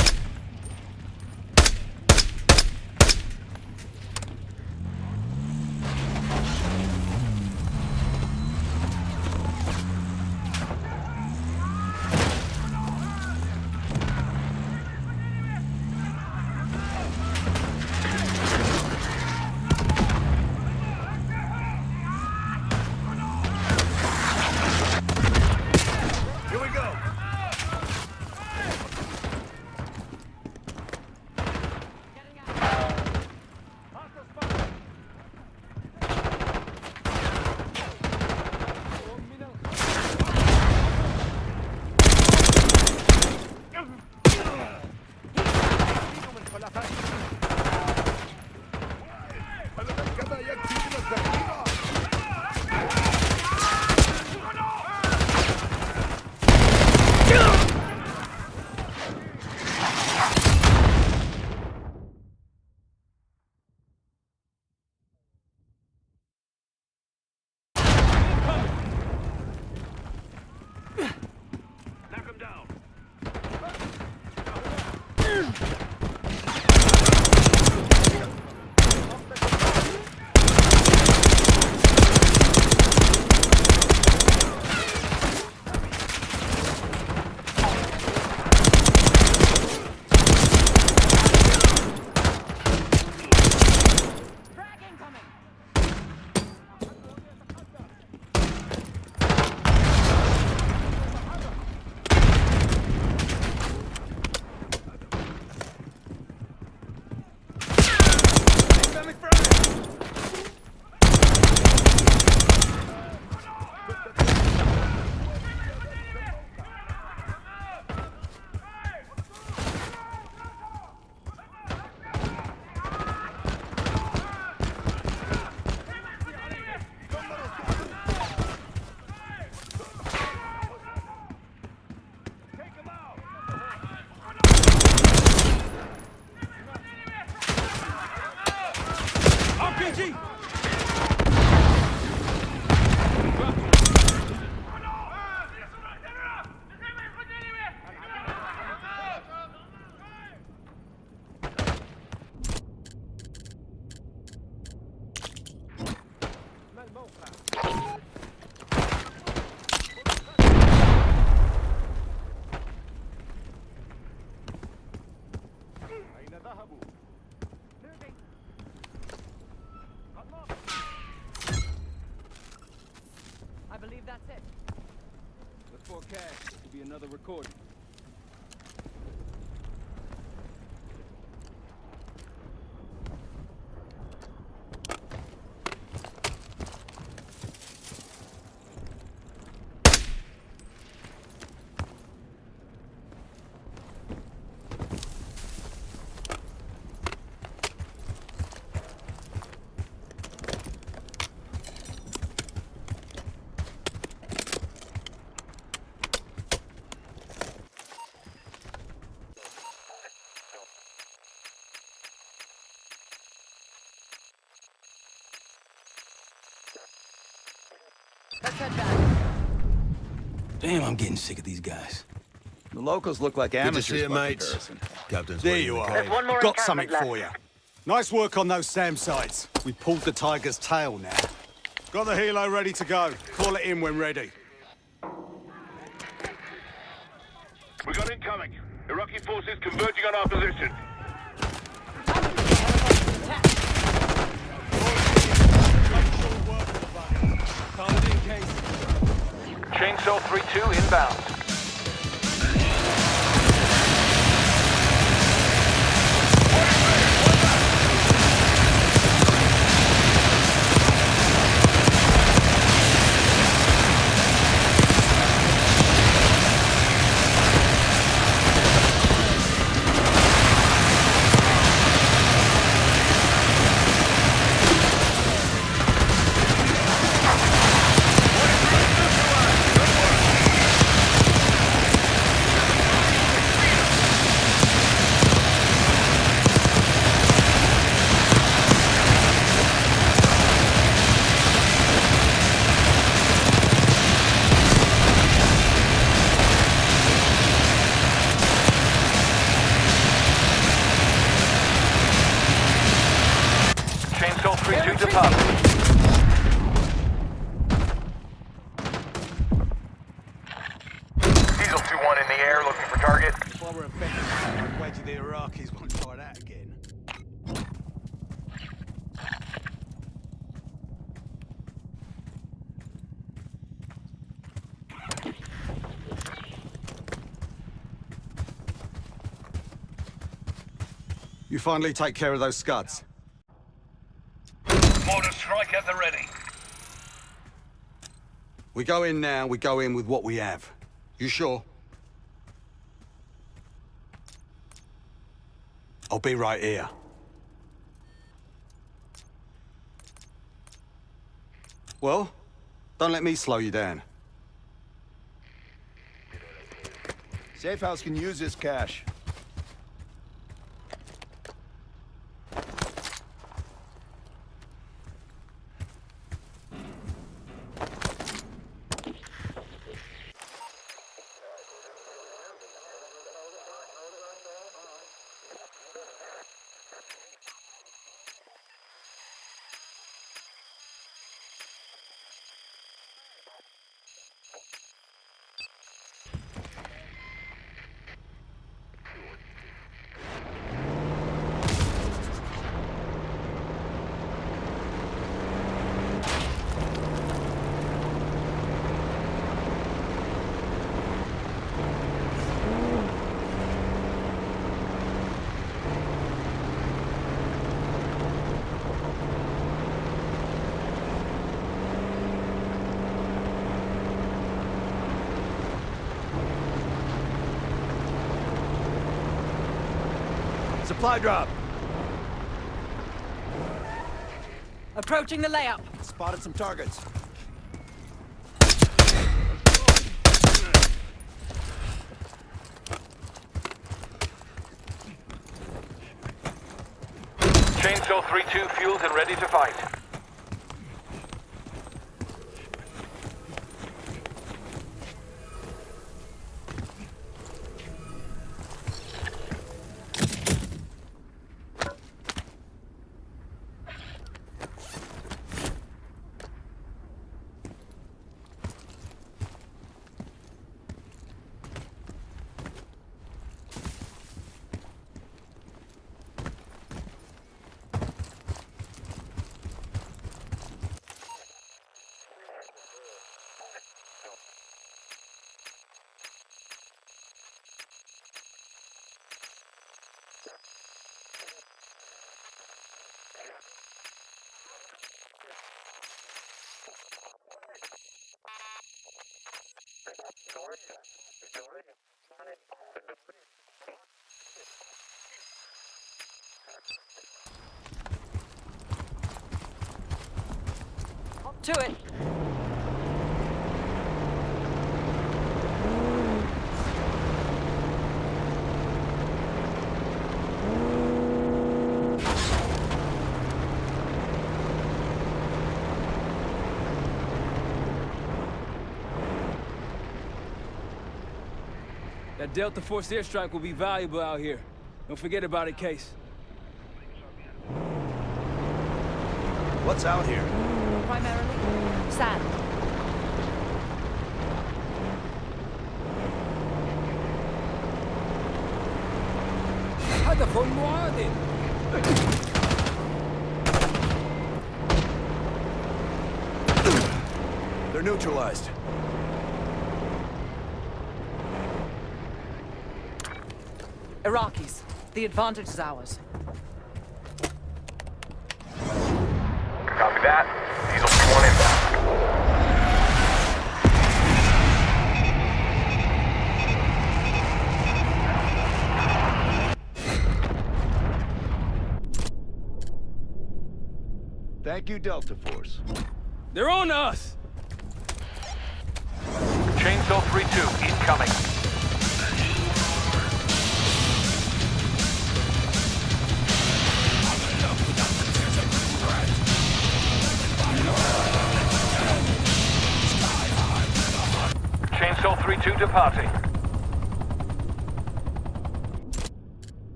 believe that's it. Look for cash. There could be another recording. Let's head back. Damn, I'm getting sick of these guys. The locals look like amateurs. Good to see you, by mates. comparison. Captain's there you are. There's one more I've got something encampment for you. left. Nice work on those SAM sites. We pulled the tiger's tail now. Got the helo ready to go. Call it in when ready. We got incoming. Iraqi forces converging on our position. Chainsaw 3-2 inbound. Chainsaw 3-2 departed. Diesel 2-1 in the air looking for target. While we're effective, I'm waiting the Iraqis won't try that again. You finally take care of those scuds. Mortar strike at the ready. We go in now, we go in with what we have. You sure? I'll be right here. Well, don't let me slow you down. Safe house can use this cash. Supply drop. Approaching the layup. Spotted some targets. Chainsaw 3-2 fueled and ready to fight. To it. That Delta Force airstrike will be valuable out here. Don't forget about it, Case. What's out here? Primarily, sand. هدف معادل. They're neutralized. Iraqis. The advantage is ours. Copy that. Diesel 2-1 inbound. Thank you, Delta Force. They're on us! Chainsaw 3-2, incoming. Chainsaw 3-2 departing.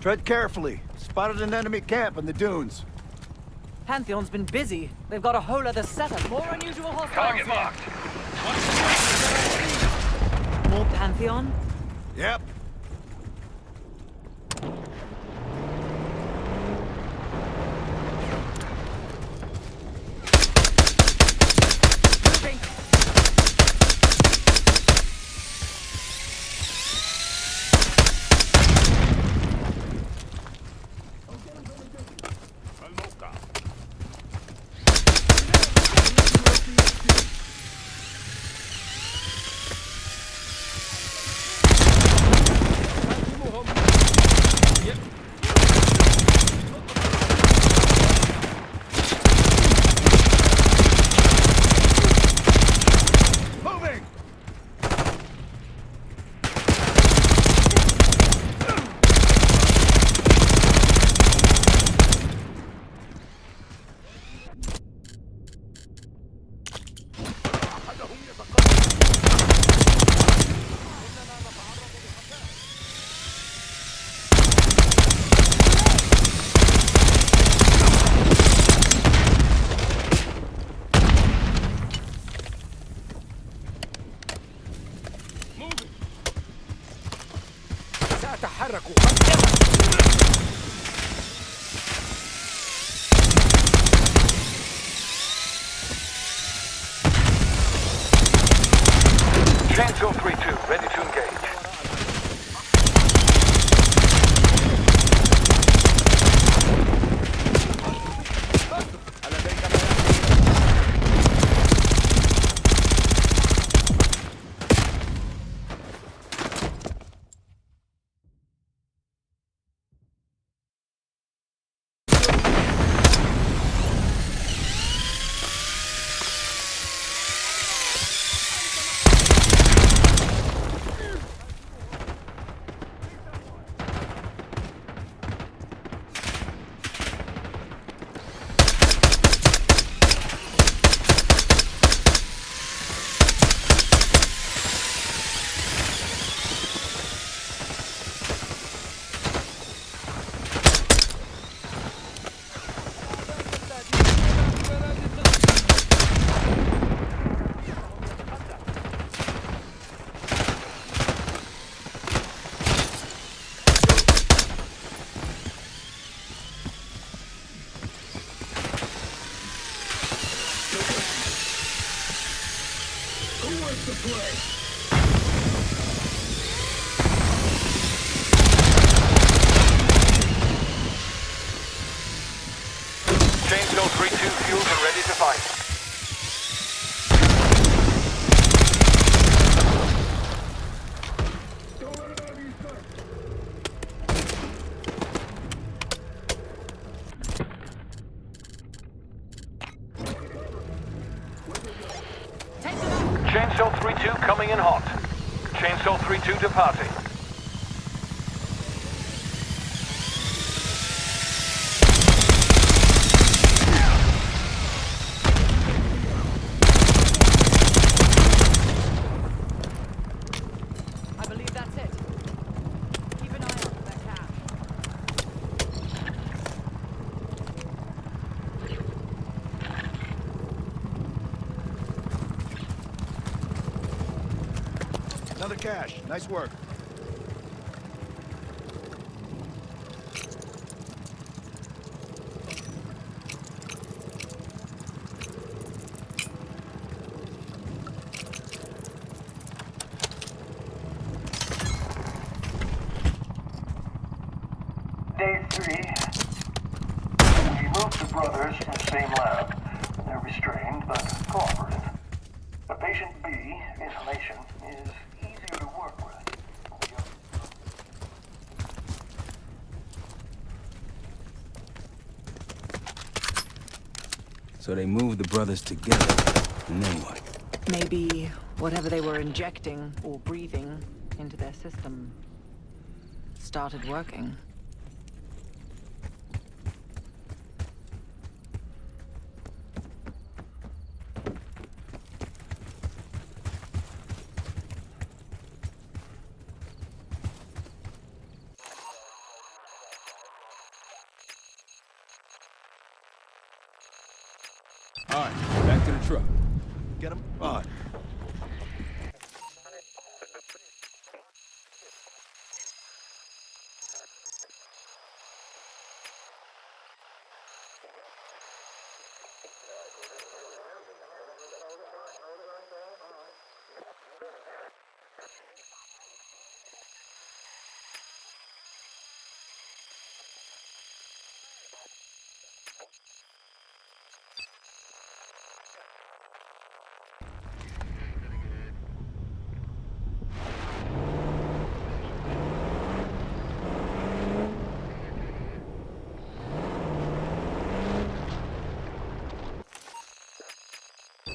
Tread carefully. Spotted an enemy camp in the dunes. Pantheon's been busy. They've got a whole other setup. More unusual hostiles Target here. marked. More Pantheon? Yep. Moving. Moving! سأتحرك Chainsaw 3-2, ready to engage. Chainsaw 3-2 fueled and ready to fight. Chainsaw 3-2 coming in hot. Chainsaw 3-2 departing. I believe that's it. Keep an eye out for that cache. Another cache. Nice work. Day 3. We moved the brothers from the same lab. They're restrained, but cooperative. The patient B, inhalation, is easier to work with. So they moved the brothers together, and then what? Maybe whatever they were injecting or breathing into their system started working. All right, back to the truck. Get him? On.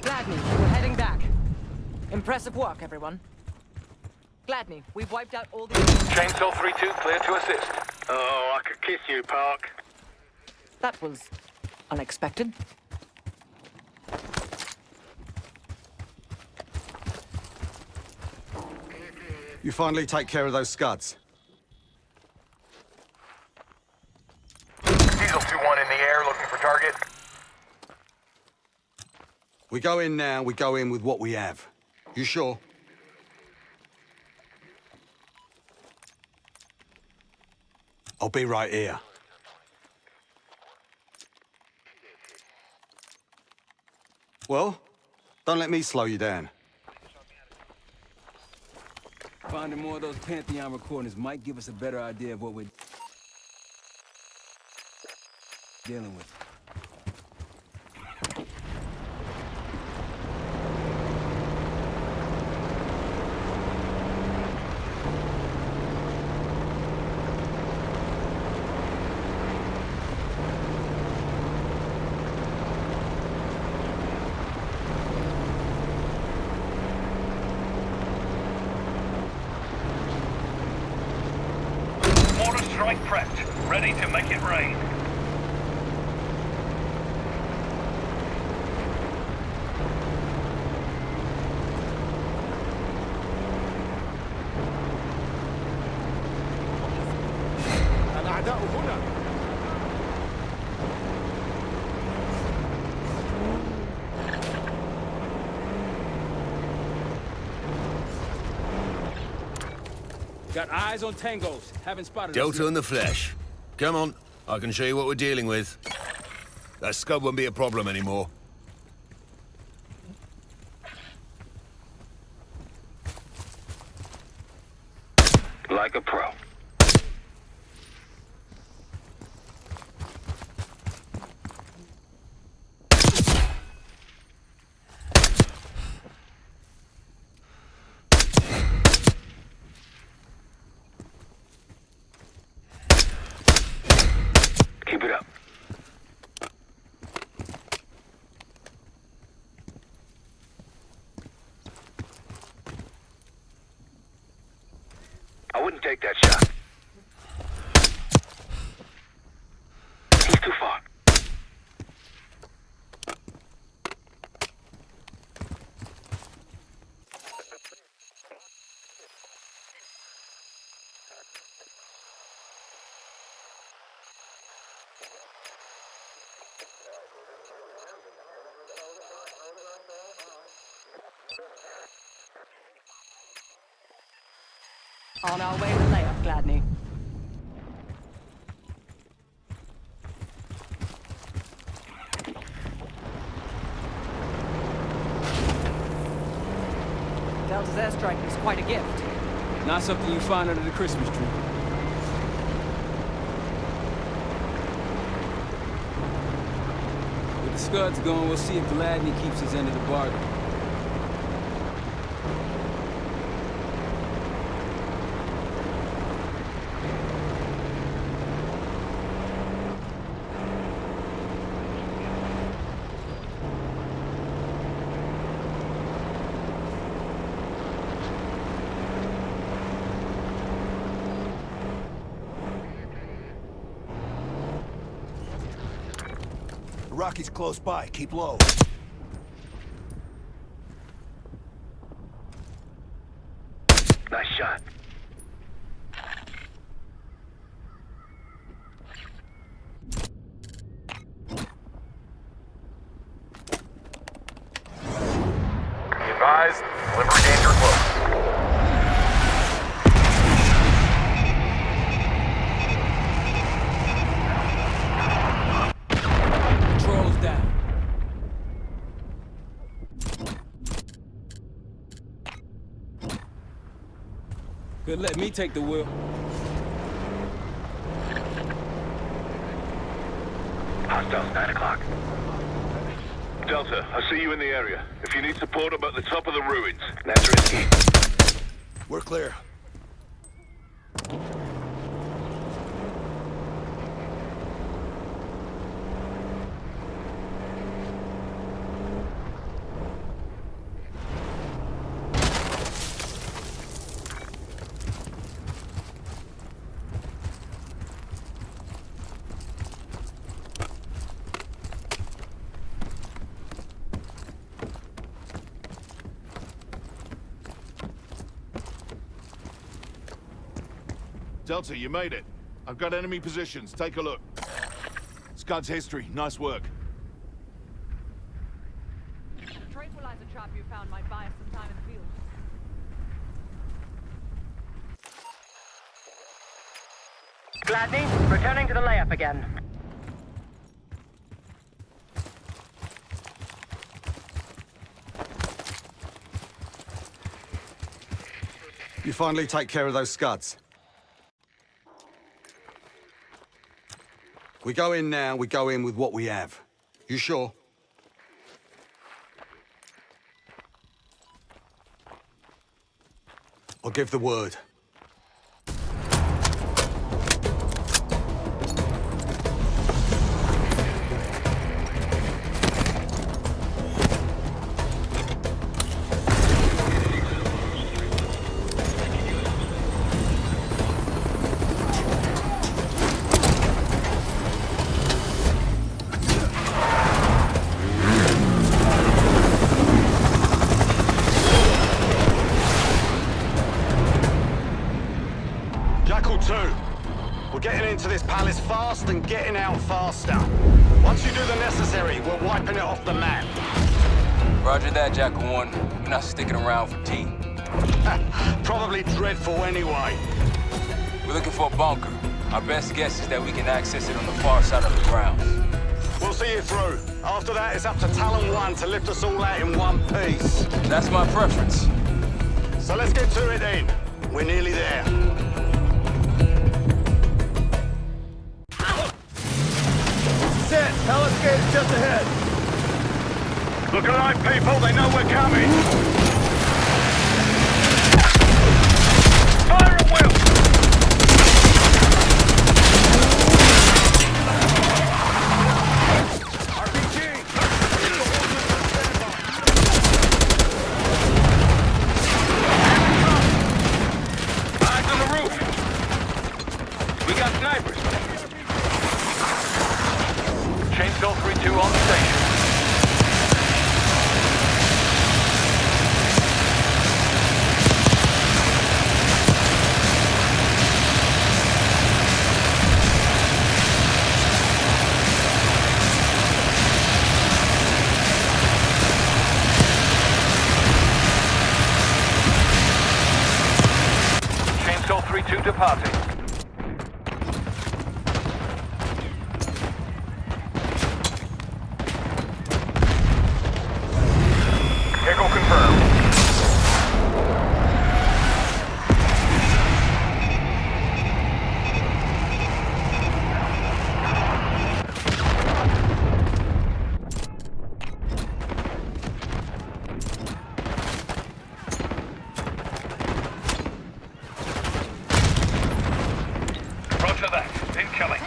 Gladney, we're heading back. Impressive work, everyone. Gladney, we've wiped out all the... Chainsaw 3-2 clear to assist. Oh, I could kiss you, Park. That was unexpected. You finally take care of those scuds. Diesel 2-1 in the air, looking for target. We go in now, we go in with what we have. You sure? I'll be right here. Well, don't let me slow you down. Finding more of those Pantheon recordings might give us a better idea of what we're dealing with. Mortar strike prepped, ready to make it rain. الأعداء هنا. Got eyes on tangos. Haven't spotted us Delta yet. in the flesh. Come on, I can show you what we're dealing with. That scud won't be a problem anymore. Like a pro. take that shot. He's too far. On our way to layup, Gladney. Delta's airstrike is quite a gift. Not something you find under the Christmas tree. With the Scuds going, we'll see if Gladney keeps his end of the bargain. Rocky's close by. Keep low. Nice shot. Be advised, delivery danger close. Controls down. Good, let me take the wheel. Hostiles, 9 o'clock. Delta, I see you in the area. If you need support, I'm at the top of the ruins. That's risky. We're clear. Delta, you made it. I've got enemy positions. Take a look. Scud's history. Nice work. The tranquilizer trap you found might buy us some time in the field. Gladney, returning to the layup again. You finally take care of those Scuds. We go in now, we go in with what we have. You sure? I'll give the word. We're getting into this palace fast and getting out faster. Once you do the necessary, we're wiping it off the map. Roger that, Jackal 1. We're not sticking around for tea. Probably dreadful anyway. We're looking for a bunker. Our best guess is that we can access it on the far side of the grounds. We'll see you through. After that, it's up to Talon 1 to lift us all out in one piece. That's my preference. So let's get to it then. We're nearly there. Set! Palace gate is just ahead. Look alive, people. They know we're coming. Fire at will. Eyes on the roof. party. Vehicle confirmed. Roger that. Incoming.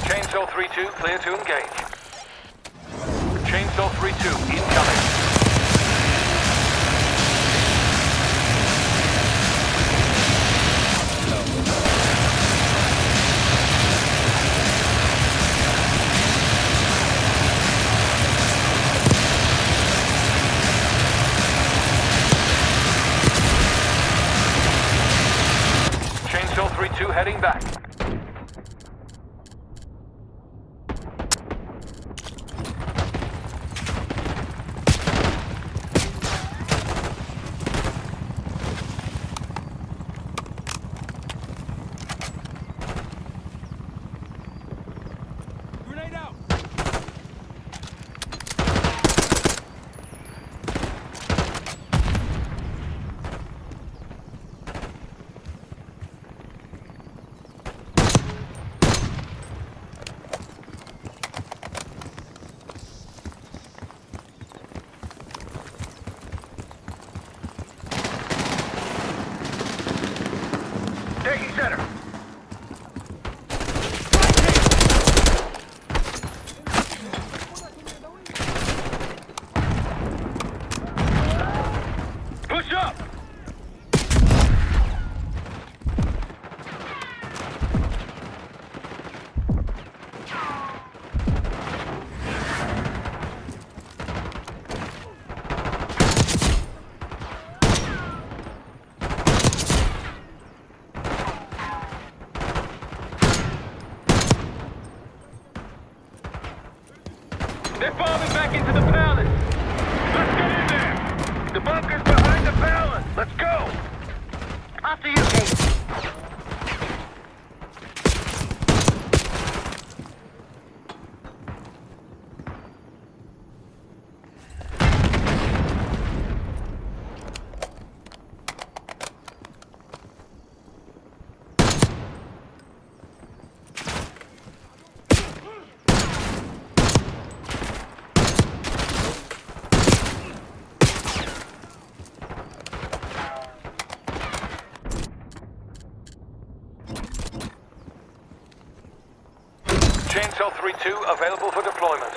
Chainsaw 3-2, clear to engage. Chainsaw 3-2, incoming. Chainsaw 3-2 heading back. Taking center. Push up! They're falling back into the palace. Let's get in there. The bunker's behind the palace. Let's go. After you, Kate. Chainsaw 3-2 available for deployment.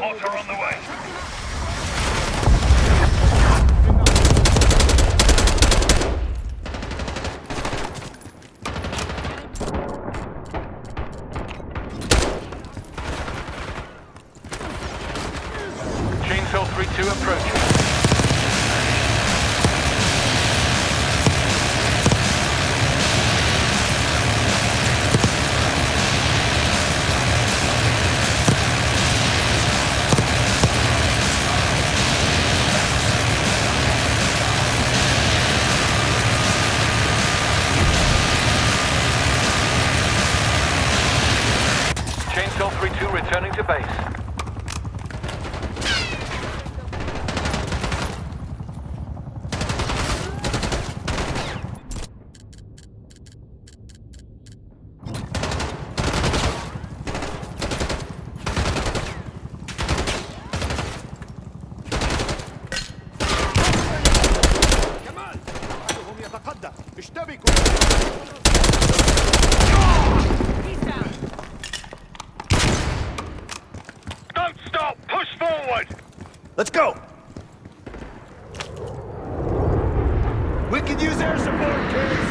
Mortar on the way. Chainsaw 3-2 approaching. Chainsaw 3-2 returning to base. Don't stop! Push forward! Let's go! We could use air support, kids!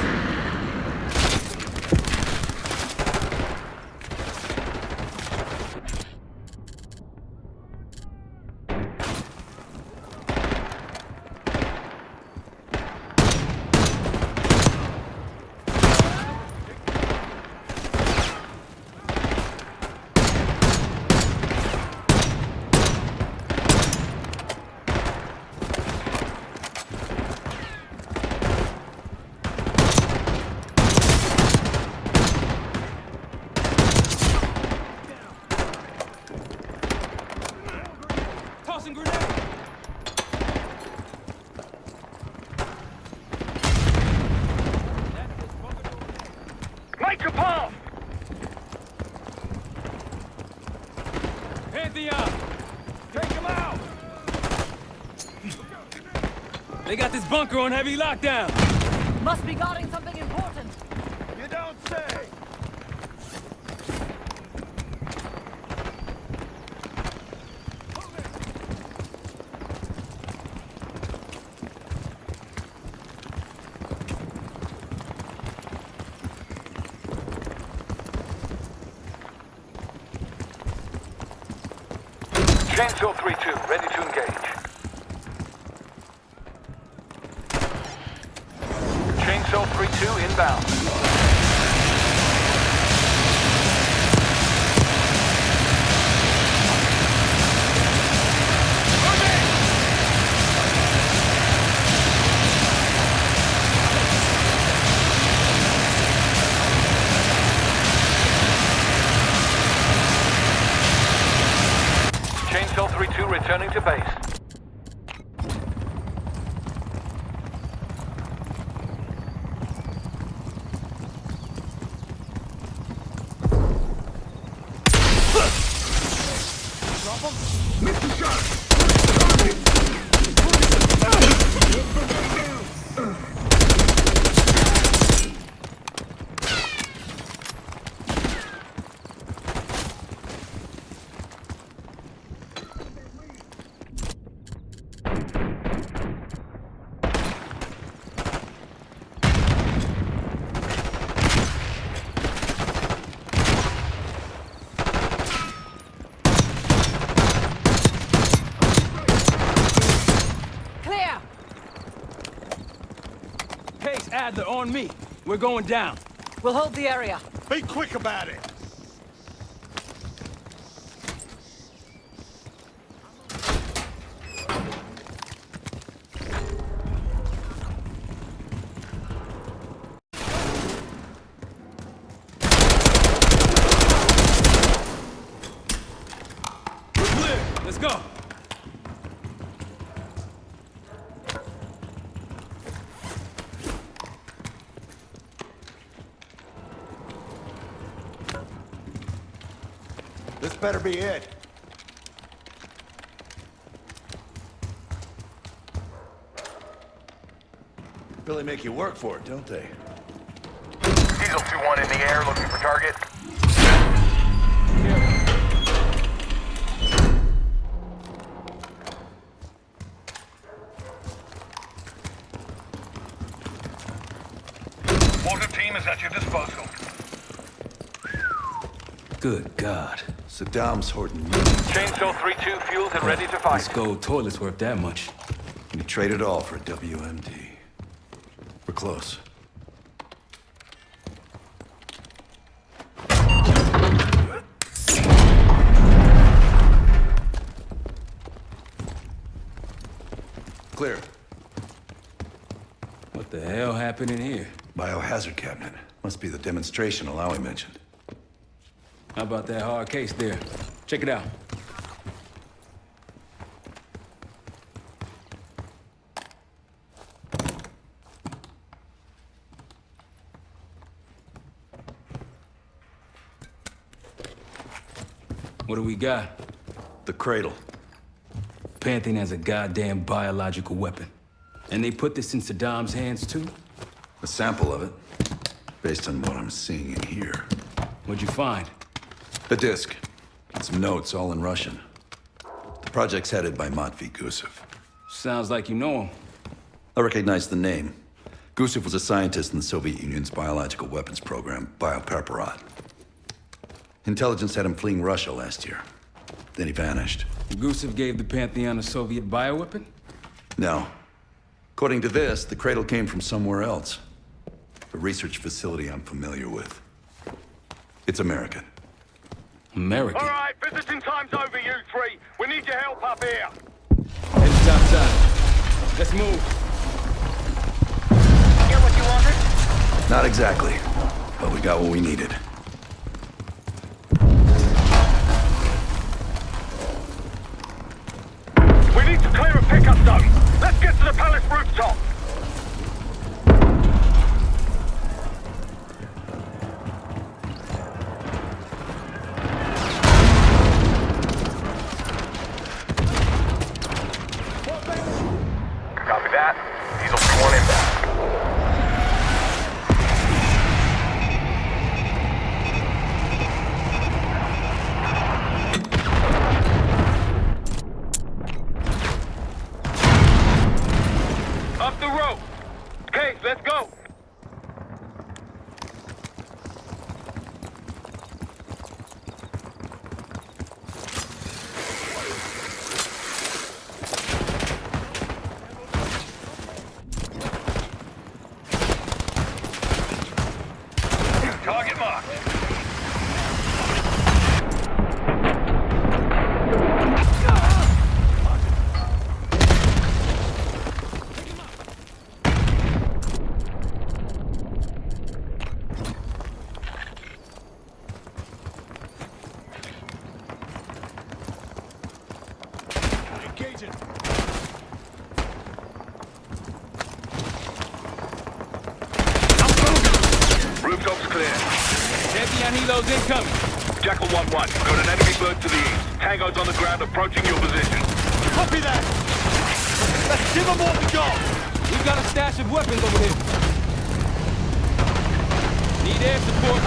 Tossing grenade! Make a path! Pantheon! Take him out! They got this bunker on heavy lockdown! Must be guarding something important. You don't say! Chainsaw 3-2, ready to engage. Chainsaw 3-2 inbound. Chainsaw 3-2 returning to base. Pace, Adler, on me. We're going down. We'll hold the area. Be quick about it! We're clear. Let's go. This better be it. Really make you work for it, don't they? Diesel 2-1 in the air, looking for target. team is at your disposal. Good God. Saddam's hoarding. Chainsaw 3-2 fueled and ready to fight. This gold toilet's worth that much. We trade it all for WMD. We're close. Clear. What the hell happened in here? Biohazard cabinet. Must be the demonstration Alawi mentioned. How about that hard case there? Check it out. What do we got? The cradle. Pantheon has a goddamn biological weapon. And they put this in Saddam's hands, too? A sample of it, based on what I'm seeing in here. What'd you find? A disk. And some notes, all in Russian. The project's headed by Matvey Gusev. Sounds like you know him. I recognize the name. Gusev was a scientist in the Soviet Union's biological weapons program, Biopreparat. Intelligence had him fleeing Russia last year. Then he vanished. Gusev gave the Pantheon a Soviet bioweapon? No. According to this, the cradle came from somewhere else. A research facility I'm familiar with. It's American. American? All right, visiting time's over, you three. We need your help up here. Head's outside. Let's move. Get what you wanted? Not exactly, but we got what we needed. We need to clear a pickup zone. Let's get to the palace rooftop. Copy that. Diesel 2-1 inbound. Up the rope. Okay, let's go. Target marked. Engaging. Rooftop's clear. Pantheon helos incoming. Jackal 1-1. Got an enemy bird to the east. Tango's on the ground approaching your position. Copy that. Let's give them what we got. We've got a stash of weapons over here. Need air support.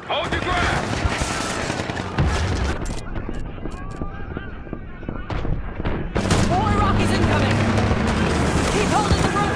Hold your ground! More Rockies incoming! Keep holding the roof!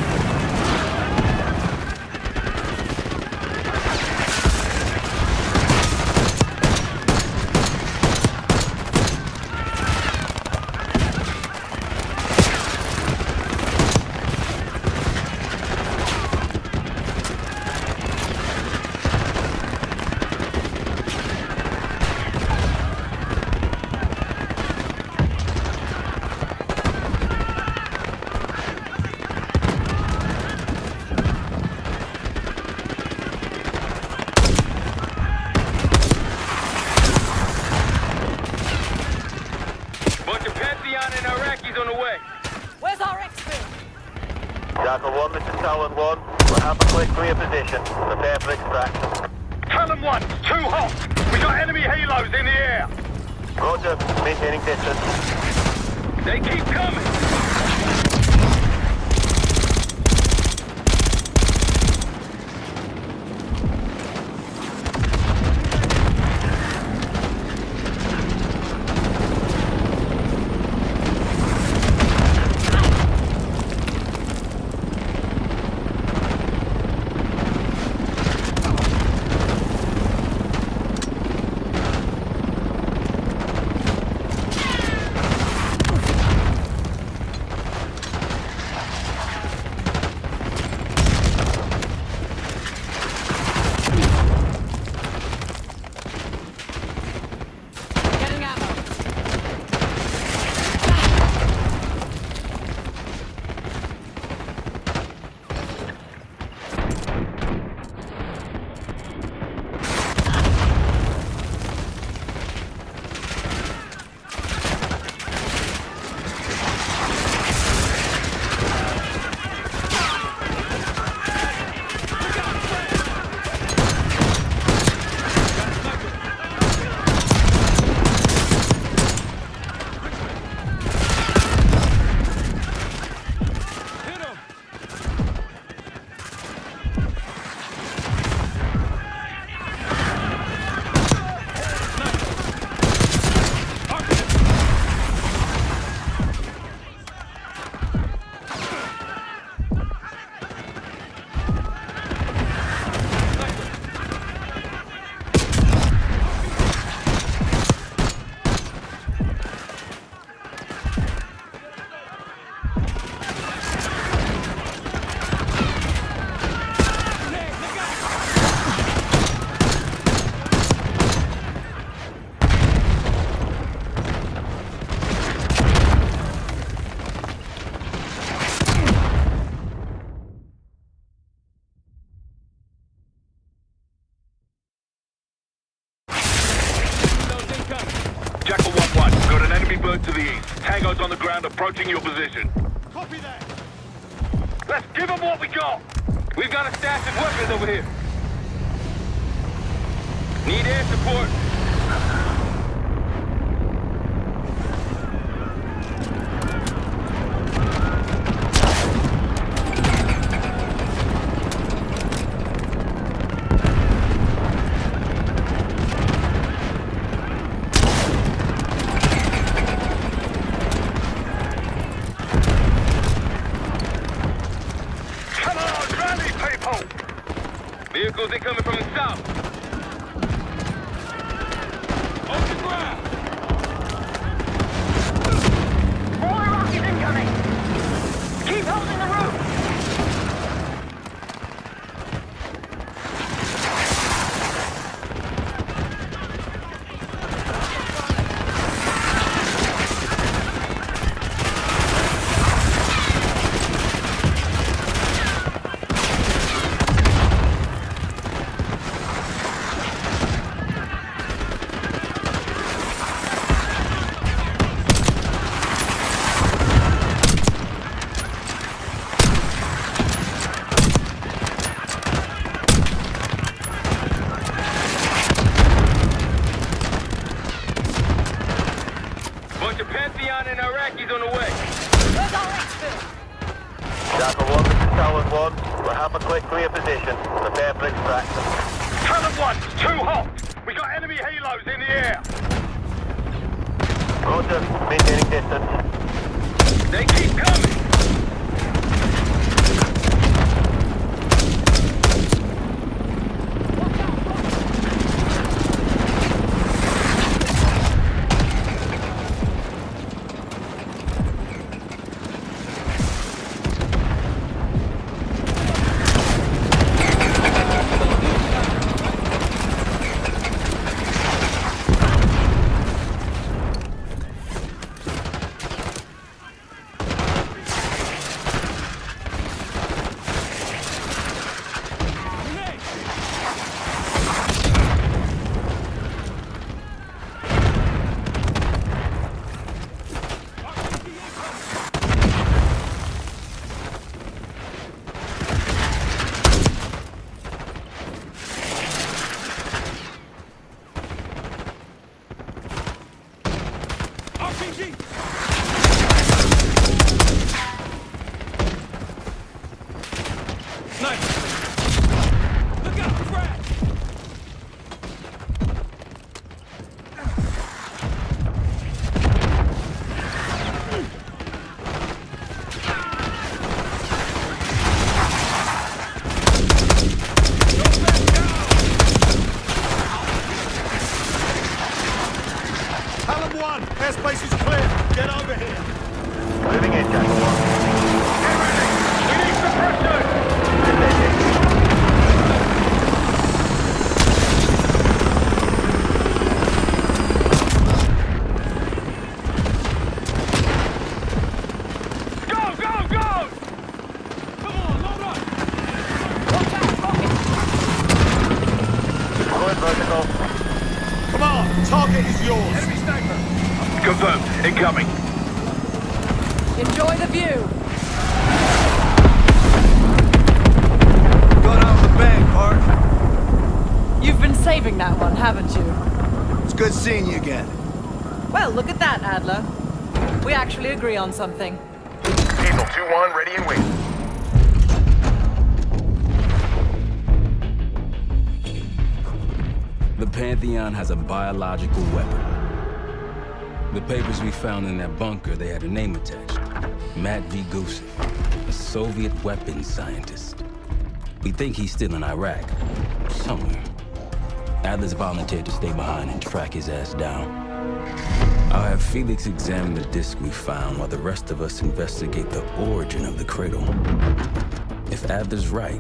Talon 1, we'll have a quick clear position. Prepare for extraction. Talon 1, it's too hot! We got enemy halos in the air! Roger, maintaining distance. They keep coming! Jackal 1-1, got an enemy bird to the east. Tango's on the ground approaching your position. Copy that. Let's give them what we got! We've got a stash of weapons over here. Need air support. Vehicles incoming from the south. On the ground. More rockets incoming. Keep holding the roof. On the way. Where's our exfil? Jackal 1, this is Talon 1. We'll have a quick clear position. Prepare for extraction. Talon 1, it's too hot! We got enemy halos in the air! Roger, maintaining distance. They keep coming! Space is clear. Get over here. Moving in, Jackal 1. Get ready! We need suppression! Go, go, go! Come on, load up! Watch out, rocket! Deploying vertical. Come on, target is yours. Enemy sniper! Confirmed. Incoming. Enjoy the view. Got out the bank, Hart. You've been saving that one, haven't you? It's good seeing you again. Well, look at that, Adler. We actually agree on something. Diesel 2-1, ready and waiting. The Pantheon has a biological weapon. The papers we found in that bunker, they had a name attached. Matt V. Gusev, a Soviet weapons scientist. We think he's still in Iraq, somewhere. Adler's volunteered to stay behind and track his ass down. I'll have Felix examine the disk we found while the rest of us investigate the origin of the cradle. If Adler's right,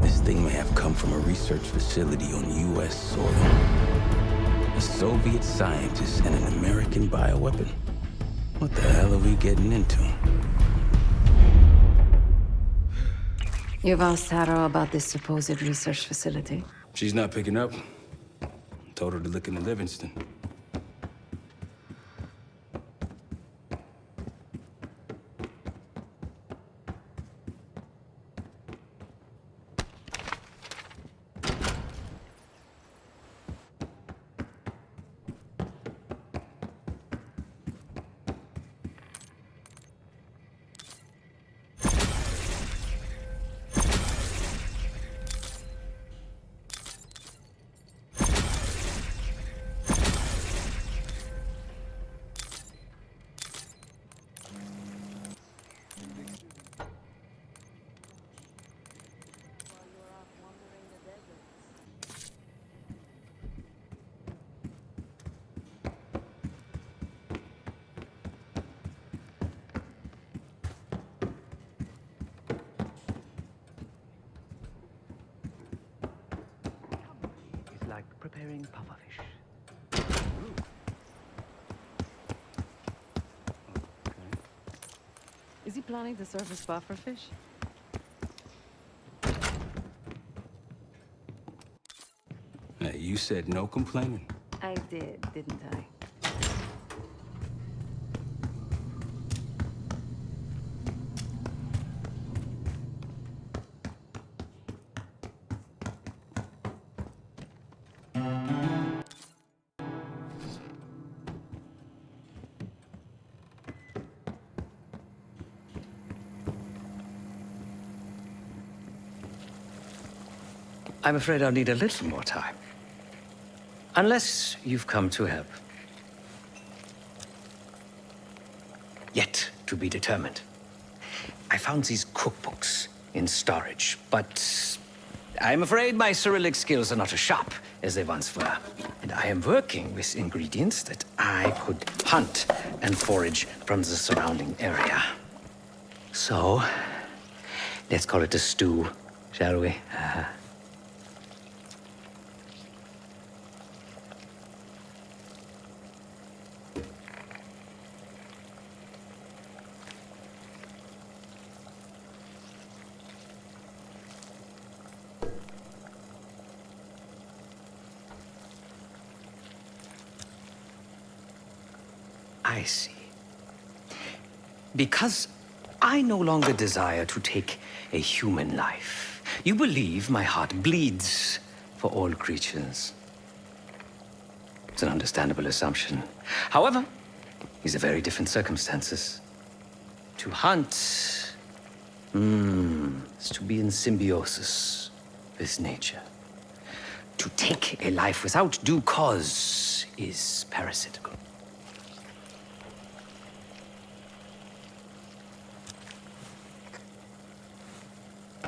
this thing may have come from a research facility on U.S. soil. A Soviet scientist and an American bioweapon. What the hell are we getting into? You've asked Harrow about this supposed research facility? She's not picking up. Told her to look into Livingston. Like preparing pufferfish. Is he planning to serve us pufferfish? Hey, you said no complaining. I did, didn't I? I'm afraid I'll need a little more time. Unless you've come to help. Yet to be determined. I found these cookbooks in storage, but I'm afraid my Cyrillic skills are not as sharp as they once were. And I am working with ingredients that I could hunt and forage from the surrounding area. So, let's call it a stew, shall we? I see. Because I no longer desire to take a human life, you believe my heart bleeds for all creatures. It's an understandable assumption. However, these are very different circumstances. To hunt is to be in symbiosis with nature. To take a life without due cause is parasitical.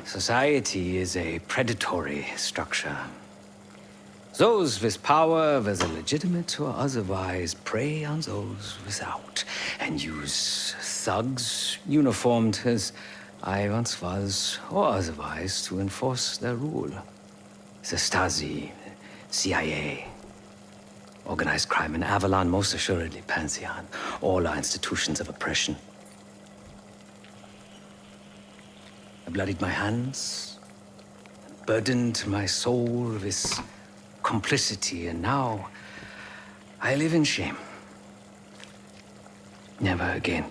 Society is a predatory structure. Those with power, whether legitimate or otherwise, prey on those without, and use thugs uniformed as I once was, or otherwise, to enforce their rule. The Stasi, CIA, organized crime, and Avalon, most assuredly Pantheon. All are institutions of oppression. I bloodied my hands, burdened my soul with complicity, and now I live in shame. Never again.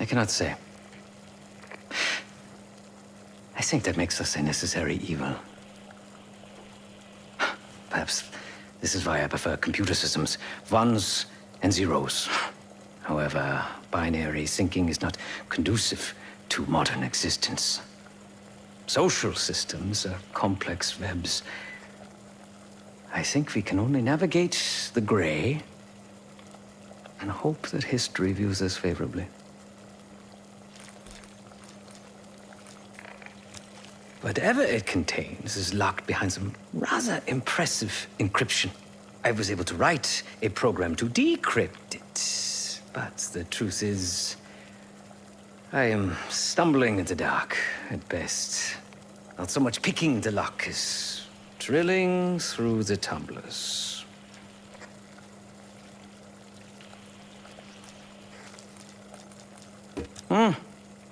I cannot say. I think that makes us a necessary evil. Perhaps this is why I prefer computer systems. Ones and zeros. However, binary thinking is not conducive to modern existence. Social systems are complex webs. I think we can only navigate the gray and hope that history views us favorably. Whatever it contains is locked behind some rather impressive encryption. I was able to write a program to decrypt it, but the truth is, I am stumbling in the dark at best. Not so much picking the lock as drilling through the tumblers.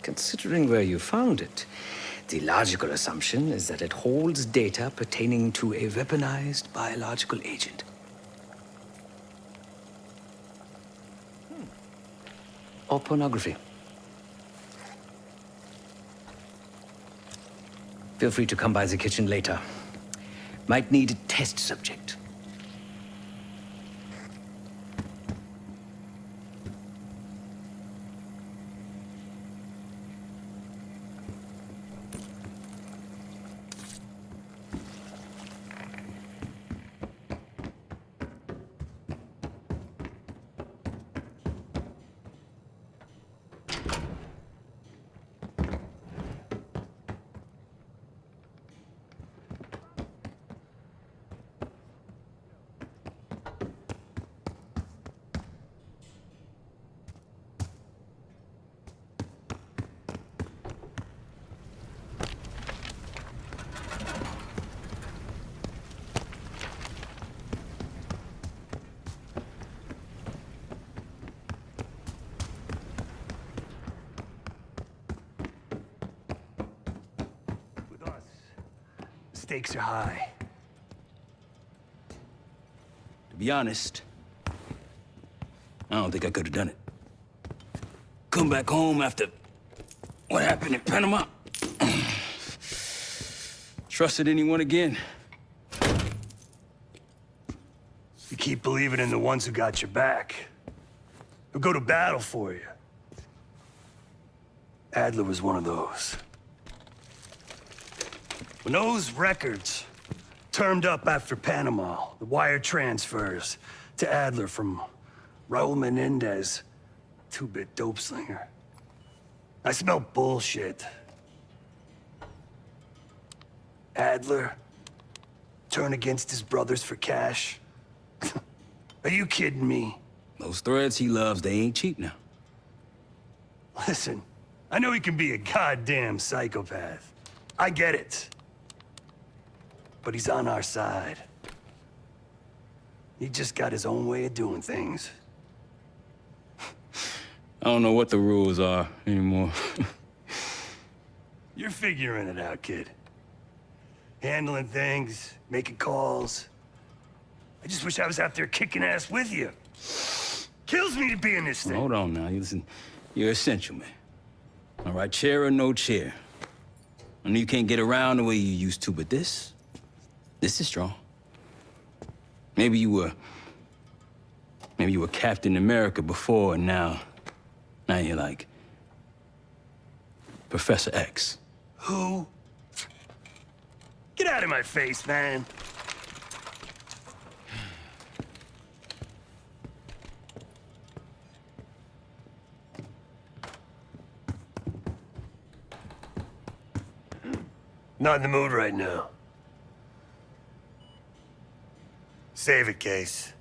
Considering where you found it, the logical assumption is that it holds data pertaining to a weaponized biological agent. Or pornography. Feel free to come by the kitchen later. Might need a test subject. Stakes are high. To be honest, I don't think I could have done it. Come back home after what happened in Panama. Trusted anyone again? You keep believing in the ones who got your back, who go to battle for you. Adler was one of those. When those records turned up after Panama, the wire transfers to Adler from Raul Menendez, two-bit dope slinger, I smelled bullshit. Adler turn against his brothers for cash? Are you kidding me? Those threads he loves, they ain't cheap now. Listen, I know he can be a goddamn psychopath. I get it. But he's on our side. He just got his own way of doing things. I don't know what the rules are anymore. You're figuring it out, kid. Handling things, making calls. I just wish I was out there kicking ass with you. Kills me to be in this thing. Hold on now. Listen, you're essential, man. All right, chair or no chair. I know you can't get around the way you used to, but this is strong. Maybe you were Captain America before, and now you're like Professor X. Who? Get out of my face, man. Not in the mood right now. Save it, Case.